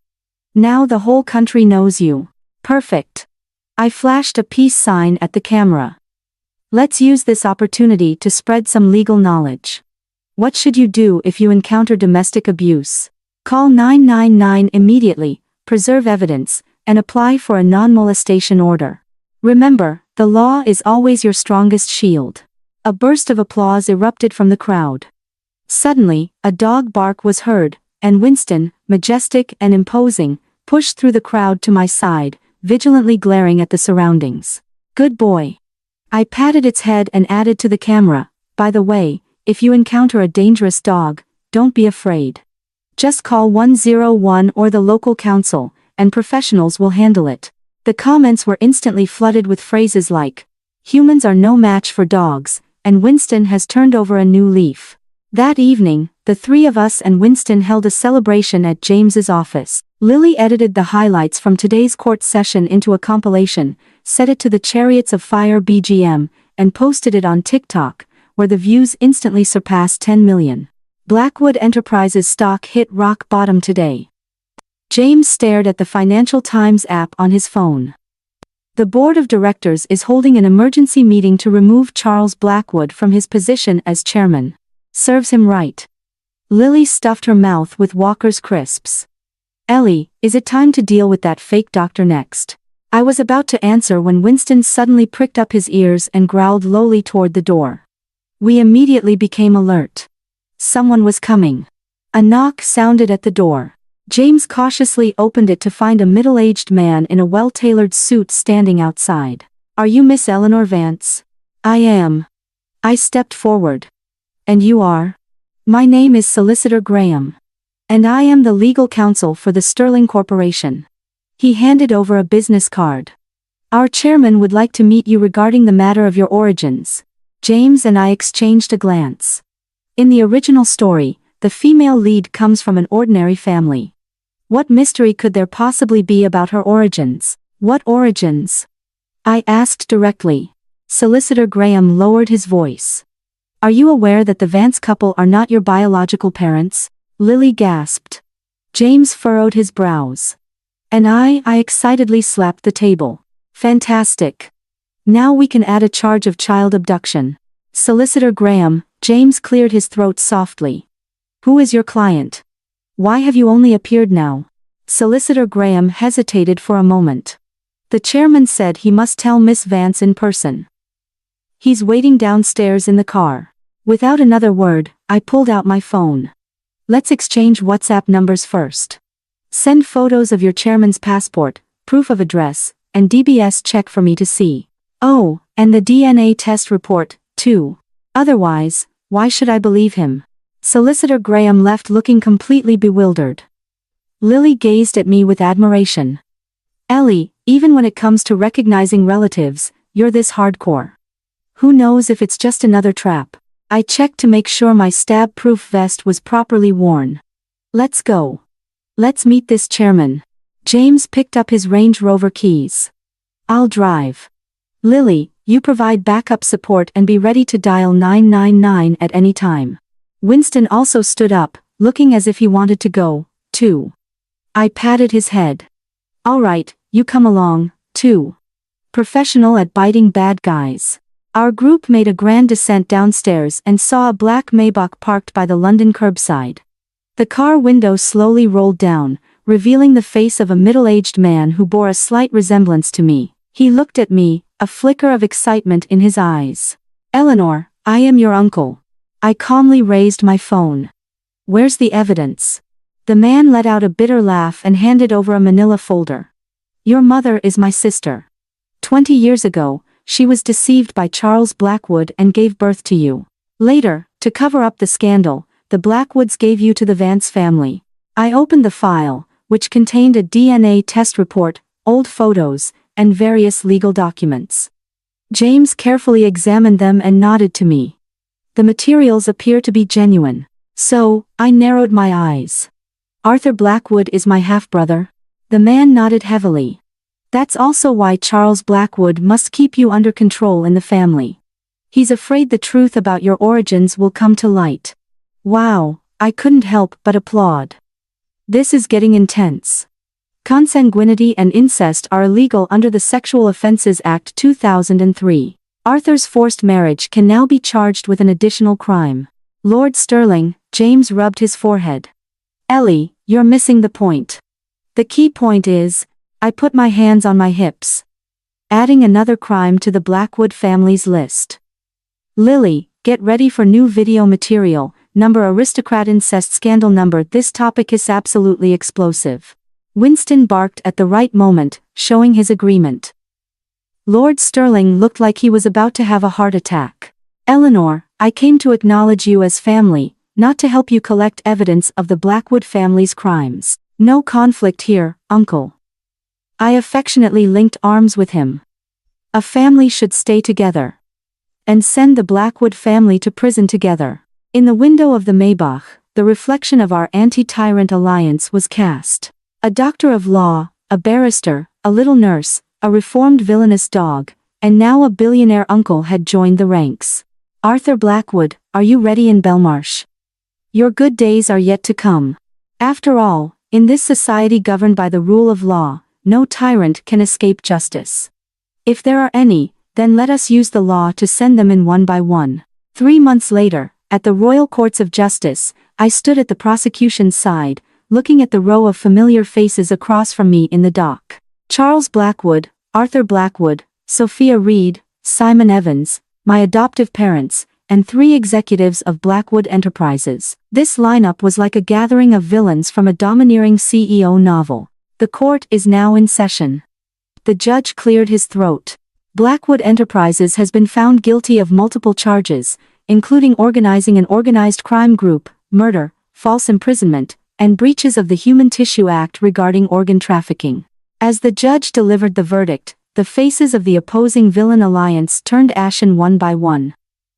"Now the whole country knows you. Perfect." I flashed a peace sign at the camera. "Let's use this opportunity to spread some legal knowledge. What should you do if you encounter domestic abuse? Call 999 immediately, preserve evidence, and apply for a non-molestation order. Remember, the law is always your strongest shield." A burst of applause erupted from the crowd. Suddenly, a dog bark was heard, and Winston, majestic and imposing, pushed through the crowd to my side, vigilantly glaring at the surroundings. "Good boy." I patted its head and added to the camera, "By the way, if you encounter a dangerous dog, don't be afraid. Just call 101 or the local council, and professionals will handle it." The comments were instantly flooded with phrases like, "Humans are no match for dogs," and "Winston has turned over a new leaf." That evening, the 3 of us and Winston held a celebration at James's office. Lily edited the highlights from today's court session into a compilation, set it to the Chariots of Fire BGM, and posted it on TikTok, where the views instantly surpassed 10 million. Blackwood Enterprises stock hit rock bottom today. James stared at the Financial Times app on his phone. The board of directors is holding an emergency meeting to remove Charles Blackwood from his position as chairman. Serves him right. Lily stuffed her mouth with Walker's crisps. "Ellie, is it time to deal with that fake doctor next?" I was about to answer when Winston suddenly pricked up his ears and growled lowly toward the door. We immediately became alert. Someone was coming. A knock sounded at the door. James cautiously opened it to find a middle-aged man in a well-tailored suit standing outside. "Are you Miss Eleanor Vance?" "I am." I stepped forward. "And you are?" "My name is Solicitor Graham. And I am the legal counsel for the Sterling Corporation." He handed over a business card. "Our chairman would like to meet you regarding the matter of your origins." James and I exchanged a glance. In the original story, the female lead comes from an ordinary family. What mystery could there possibly be about her origins? "What origins?" I asked directly. Solicitor Graham lowered his voice. "Are you aware that the Vance couple are not your biological parents?" Lily gasped. James furrowed his brows. And I excitedly slapped the table. "Fantastic. Now we can add a charge of child abduction." "Solicitor Graham," James cleared his throat softly. "Who is your client? Why have you only appeared now?" Solicitor Graham hesitated for a moment. "The chairman said he must tell Miss Vance in person. He's waiting downstairs in the car." Without another word, I pulled out my phone. Let's exchange WhatsApp numbers first. Send photos of your chairman's passport, proof of address, and DBS check for me to see. Oh, and the DNA test report, too. Otherwise, why should I believe him? Solicitor Graham left looking completely bewildered. Lily gazed at me with admiration. Ellie, even when it comes to recognizing relatives, you're this hardcore. Who knows if it's just another trap? I checked to make sure my stab-proof vest was properly worn. Let's go. Let's meet this chairman. James picked up his Range Rover keys. I'll drive. Lily, you provide backup support and be ready to dial 999 at any time. Winston also stood up, looking as if he wanted to go, too. I patted his head. All right, you come along, too. Professional at biting bad guys. Our group made a grand descent downstairs and saw a black Maybach parked by the London curbside. The car window slowly rolled down, revealing the face of a middle-aged man who bore a slight resemblance to me. He looked at me, a flicker of excitement in his eyes. Eleanor, I am your uncle. I calmly raised my phone. Where's the evidence? The man let out a bitter laugh and handed over a manila folder. Your mother is my sister. 20 years ago, she was deceived by Charles Blackwood and gave birth to you. Later, to cover up the scandal, the Blackwoods gave you to the Vance family. I opened the file, which contained a DNA test report, old photos, and various legal documents. James carefully examined them and nodded to me. The materials appear to be genuine. So, I narrowed my eyes. Arthur Blackwood is my half-brother? The man nodded heavily. That's also why Charles Blackwood must keep you under control in the family. He's afraid the truth about your origins will come to light. Wow, I couldn't help but applaud. This is getting intense. Consanguinity and incest are illegal under the Sexual Offences Act 2003. Arthur's forced marriage can now be charged with an additional crime. Lord Sterling, James rubbed his forehead. Ellie, you're missing the point. The key point is, I put my hands on my hips. Adding another crime to the Blackwood family's list. Lily, get ready for new video material, number aristocrat incest scandal number. This topic is absolutely explosive. Winston barked at the right moment, showing his agreement. Lord Sterling looked like he was about to have a heart attack. Eleanor, I came to acknowledge you as family, not to help you collect evidence of the Blackwood family's crimes. No conflict here, uncle. I affectionately linked arms with him. A family should stay together. And send the Blackwood family to prison together. In the window of the Maybach, the reflection of our anti-tyrant alliance was cast. A doctor of law, a barrister, a little nurse, a reformed villainous dog, and now a billionaire uncle had joined the ranks. Arthur Blackwood, are you ready in Belmarsh? Your good days are yet to come. After all, in this society governed by the rule of law, no tyrant can escape justice. If there are any, then let us use the law to send them in one by one. 3 months later, at the Royal Courts of Justice, I stood at the prosecution's side, looking at the row of familiar faces across from me in the dock. Charles Blackwood, Arthur Blackwood, Sophia Reed, Simon Evans, my adoptive parents, and 3 executives of Blackwood Enterprises. This lineup was like a gathering of villains from a domineering CEO novel. The court is now in session. The judge cleared his throat. Blackwood Enterprises has been found guilty of multiple charges, including organizing an organized crime group, murder, false imprisonment, and breaches of the Human Tissue Act regarding organ trafficking. As the judge delivered the verdict, the faces of the opposing villain alliance turned ashen one by one.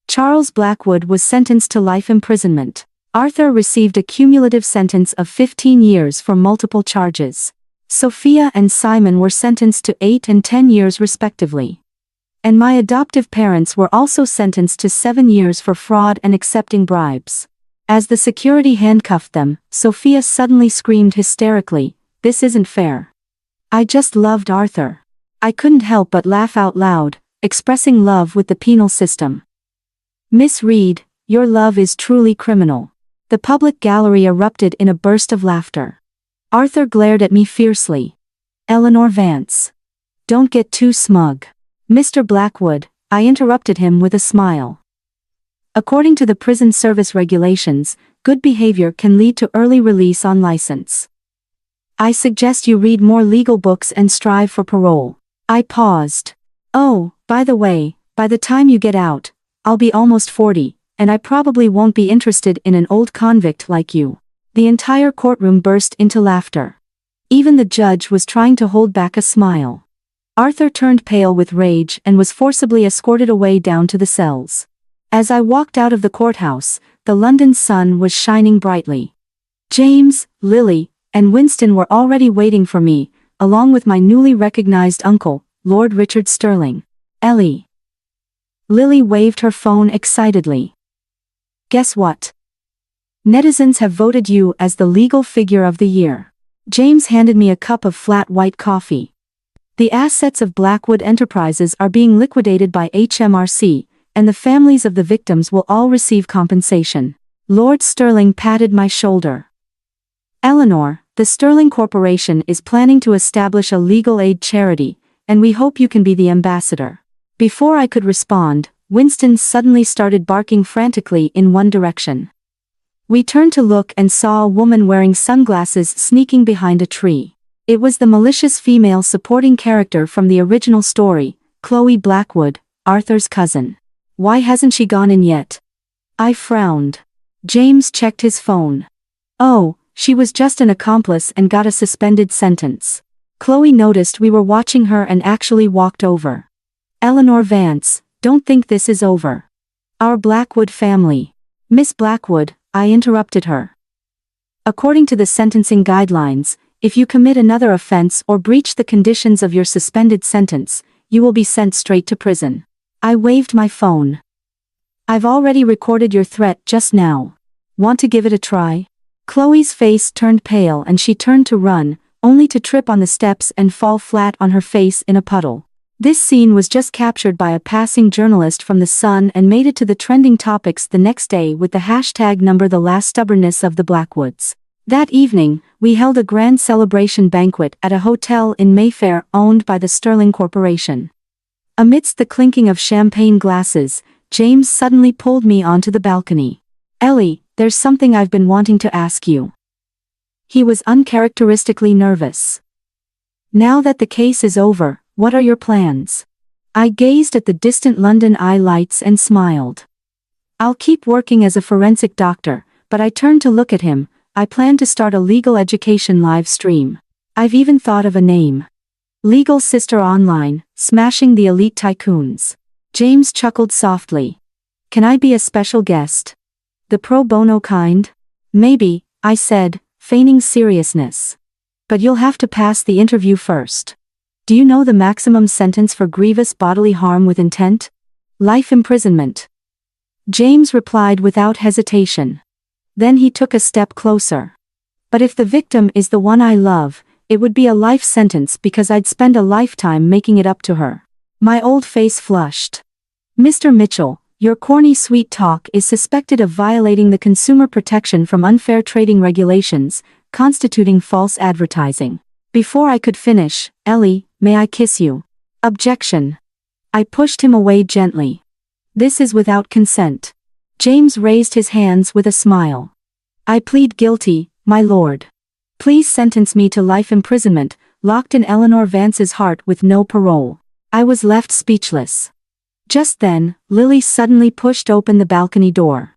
Charles Blackwood was sentenced to life imprisonment. Arthur received a cumulative sentence of 15 years for multiple charges. Sophia and Simon were sentenced to 8 and 10 years respectively. And my adoptive parents were also sentenced to 7 years for fraud and accepting bribes. As the security handcuffed them, Sophia suddenly screamed hysterically, "This isn't fair. I just loved Arthur." I couldn't help but laugh out loud, expressing love with the penal system. Miss Reed, your love is truly criminal. The public gallery erupted in a burst of laughter. Arthur glared at me fiercely. Eleanor Vance. Don't get too smug. Mr. Blackwood, I interrupted him with a smile. According to the prison service regulations, good behavior can lead to early release on license. I suggest you read more legal books and strive for parole. I paused. Oh, by the way, by the time you get out, I'll be almost 40, and I probably won't be interested in an old convict like you. The entire courtroom burst into laughter. Even the judge was trying to hold back a smile. Arthur turned pale with rage and was forcibly escorted away down to the cells. As I walked out of the courthouse, the London sun was shining brightly. James, Lily, and Winston were already waiting for me, along with my newly recognized uncle, Lord Richard Sterling. Ellie. Lily waved her phone excitedly. Guess what? Netizens have voted you as the legal figure of the year. James handed me a cup of flat white coffee. The assets of Blackwood Enterprises are being liquidated by HMRC, and the families of the victims will all receive compensation. Lord Sterling patted my shoulder. Eleanor, the Sterling Corporation is planning to establish a legal aid charity, and we hope you can be the ambassador. Before I could respond, Winston suddenly started barking frantically in one direction. We turned to look and saw a woman wearing sunglasses sneaking behind a tree. It was the malicious female supporting character from the original story, Chloe Blackwood, Arthur's cousin. Why hasn't she gone in yet? I frowned. James checked his phone. Oh, she was just an accomplice and got a suspended sentence. Chloe noticed we were watching her and actually walked over. Eleanor Vance, don't think this is over. Our Blackwood family. Miss Blackwood, I interrupted her. According to the sentencing guidelines, if you commit another offense or breach the conditions of your suspended sentence, you will be sent straight to prison. I waved my phone. I've already recorded your threat just now. Want to give it a try? Chloe's face turned pale and she turned to run, only to trip on the steps and fall flat on her face in a puddle. This scene was just captured by a passing journalist from The Sun and made it to the trending topics the next day with the hashtag #The Last Stubbornness of the Blackwoods. That evening, we held a grand celebration banquet at a hotel in Mayfair owned by the Sterling Corporation. Amidst the clinking of champagne glasses, James suddenly pulled me onto the balcony. Ellie, there's something I've been wanting to ask you. He was uncharacteristically nervous. Now that the case is over, what are your plans? I gazed at the distant London eye lights and smiled. I'll keep working as a forensic doctor, but I turned to look at him. I plan to start a legal education live stream. I've even thought of a name. Legal Sister Online, Smashing the Elite Tycoons. James chuckled softly. Can I be a special guest? The pro bono kind? Maybe, I said, feigning seriousness. But you'll have to pass the interview first. Do you know the maximum sentence for grievous bodily harm with intent? Life imprisonment. James replied without hesitation. Then he took a step closer. But if the victim is the one I love, it would be a life sentence because I'd spend a lifetime making it up to her. My old face flushed. Mr. Mitchell, your corny sweet talk is suspected of violating the Consumer Protection from Unfair Trading Regulations, constituting false advertising. Before I could finish, Ellie, may I kiss you? Objection. I pushed him away gently. This is without consent. James raised his hands with a smile. I plead guilty, my lord. Please sentence me to life imprisonment, locked in Eleanor Vance's heart with no parole. I was left speechless. Just then, Lily suddenly pushed open the balcony door.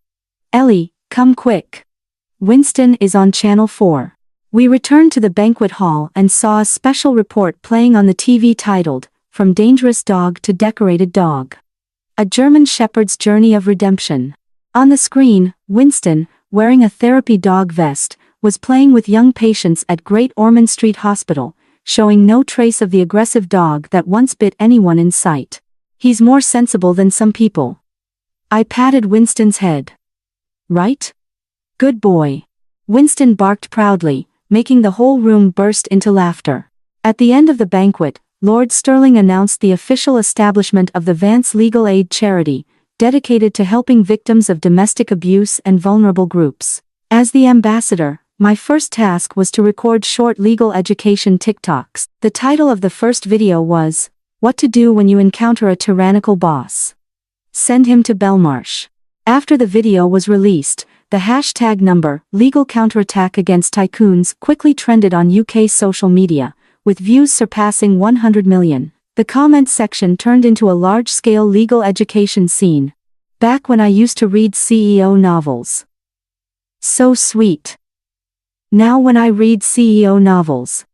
Ellie, come quick. Winston is on Channel 4. We returned to the banquet hall and saw a special report playing on the TV titled, From Dangerous Dog to Decorated Dog. A German Shepherd's Journey of Redemption. On the screen, Winston, wearing a therapy dog vest, was playing with young patients at Great Ormond Street Hospital, showing no trace of the aggressive dog that once bit anyone in sight. He's more sensible than some people. I patted Winston's head. Right? Good boy. Winston barked proudly, making the whole room burst into laughter. At the end of the banquet, Lord Sterling announced the official establishment of the Vance Legal Aid Charity, dedicated to helping victims of domestic abuse and vulnerable groups. As the ambassador, my first task was to record short legal education TikToks. The title of the first video was, What to Do When You Encounter a Tyrannical Boss. Send him to Belmarsh. After the video was released, the hashtag number, legal counterattack against tycoons, quickly trended on UK social media, with views surpassing 100 million. The comments section turned into a large-scale legal education scene. Back when I used to read CEO novels. So sweet. Now when I read CEO novels.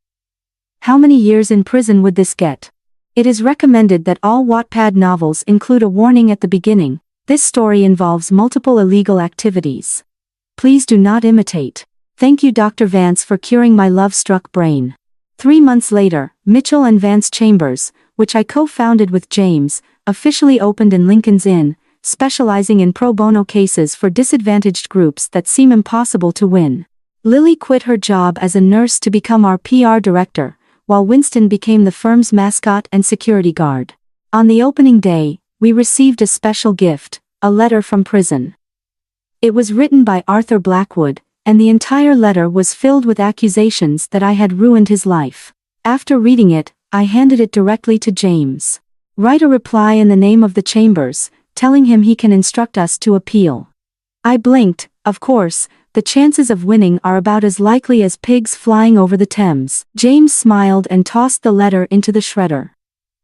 How many years in prison would this get? It is recommended that all Wattpad novels include a warning at the beginning. This story involves multiple illegal activities. Please do not imitate. Thank you Dr. Vance for curing my love-struck brain. 3 months later, Mitchell and Vance Chambers, which I co-founded with James, officially opened in Lincoln's Inn, specializing in pro bono cases for disadvantaged groups that seem impossible to win. Lily quit her job as a nurse to become our PR director, while Winston became the firm's mascot and security guard. On the opening day, we received a special gift, a letter from prison. It was written by Arthur Blackwood, and the entire letter was filled with accusations that I had ruined his life. After reading it, I handed it directly to James. Write a reply in the name of the Chambers, telling him he can instruct us to appeal. I blinked. Of course, the chances of winning are about as likely as pigs flying over the Thames. James smiled and tossed the letter into the shredder.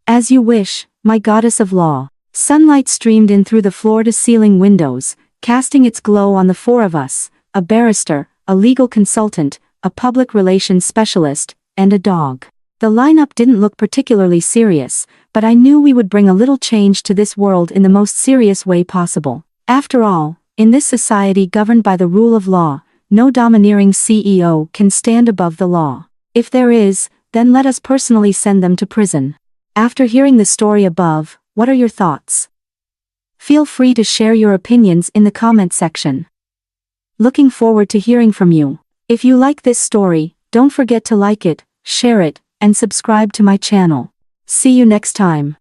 As you wish, my goddess of law. Sunlight streamed in through the floor-to-ceiling windows, casting its glow on the four of us, a barrister, a legal consultant, a public relations specialist, and a dog. The lineup didn't look particularly serious, but I knew we would bring a little change to this world in the most serious way possible. After all, in this society governed by the rule of law, no domineering CEO can stand above the law. If there is, then let us personally send them to prison. After hearing the story above, what are your thoughts? Feel free to share your opinions in the comment section. Looking forward to hearing from you. If you like this story, don't forget to like it, share it, and subscribe to my channel. See you next time.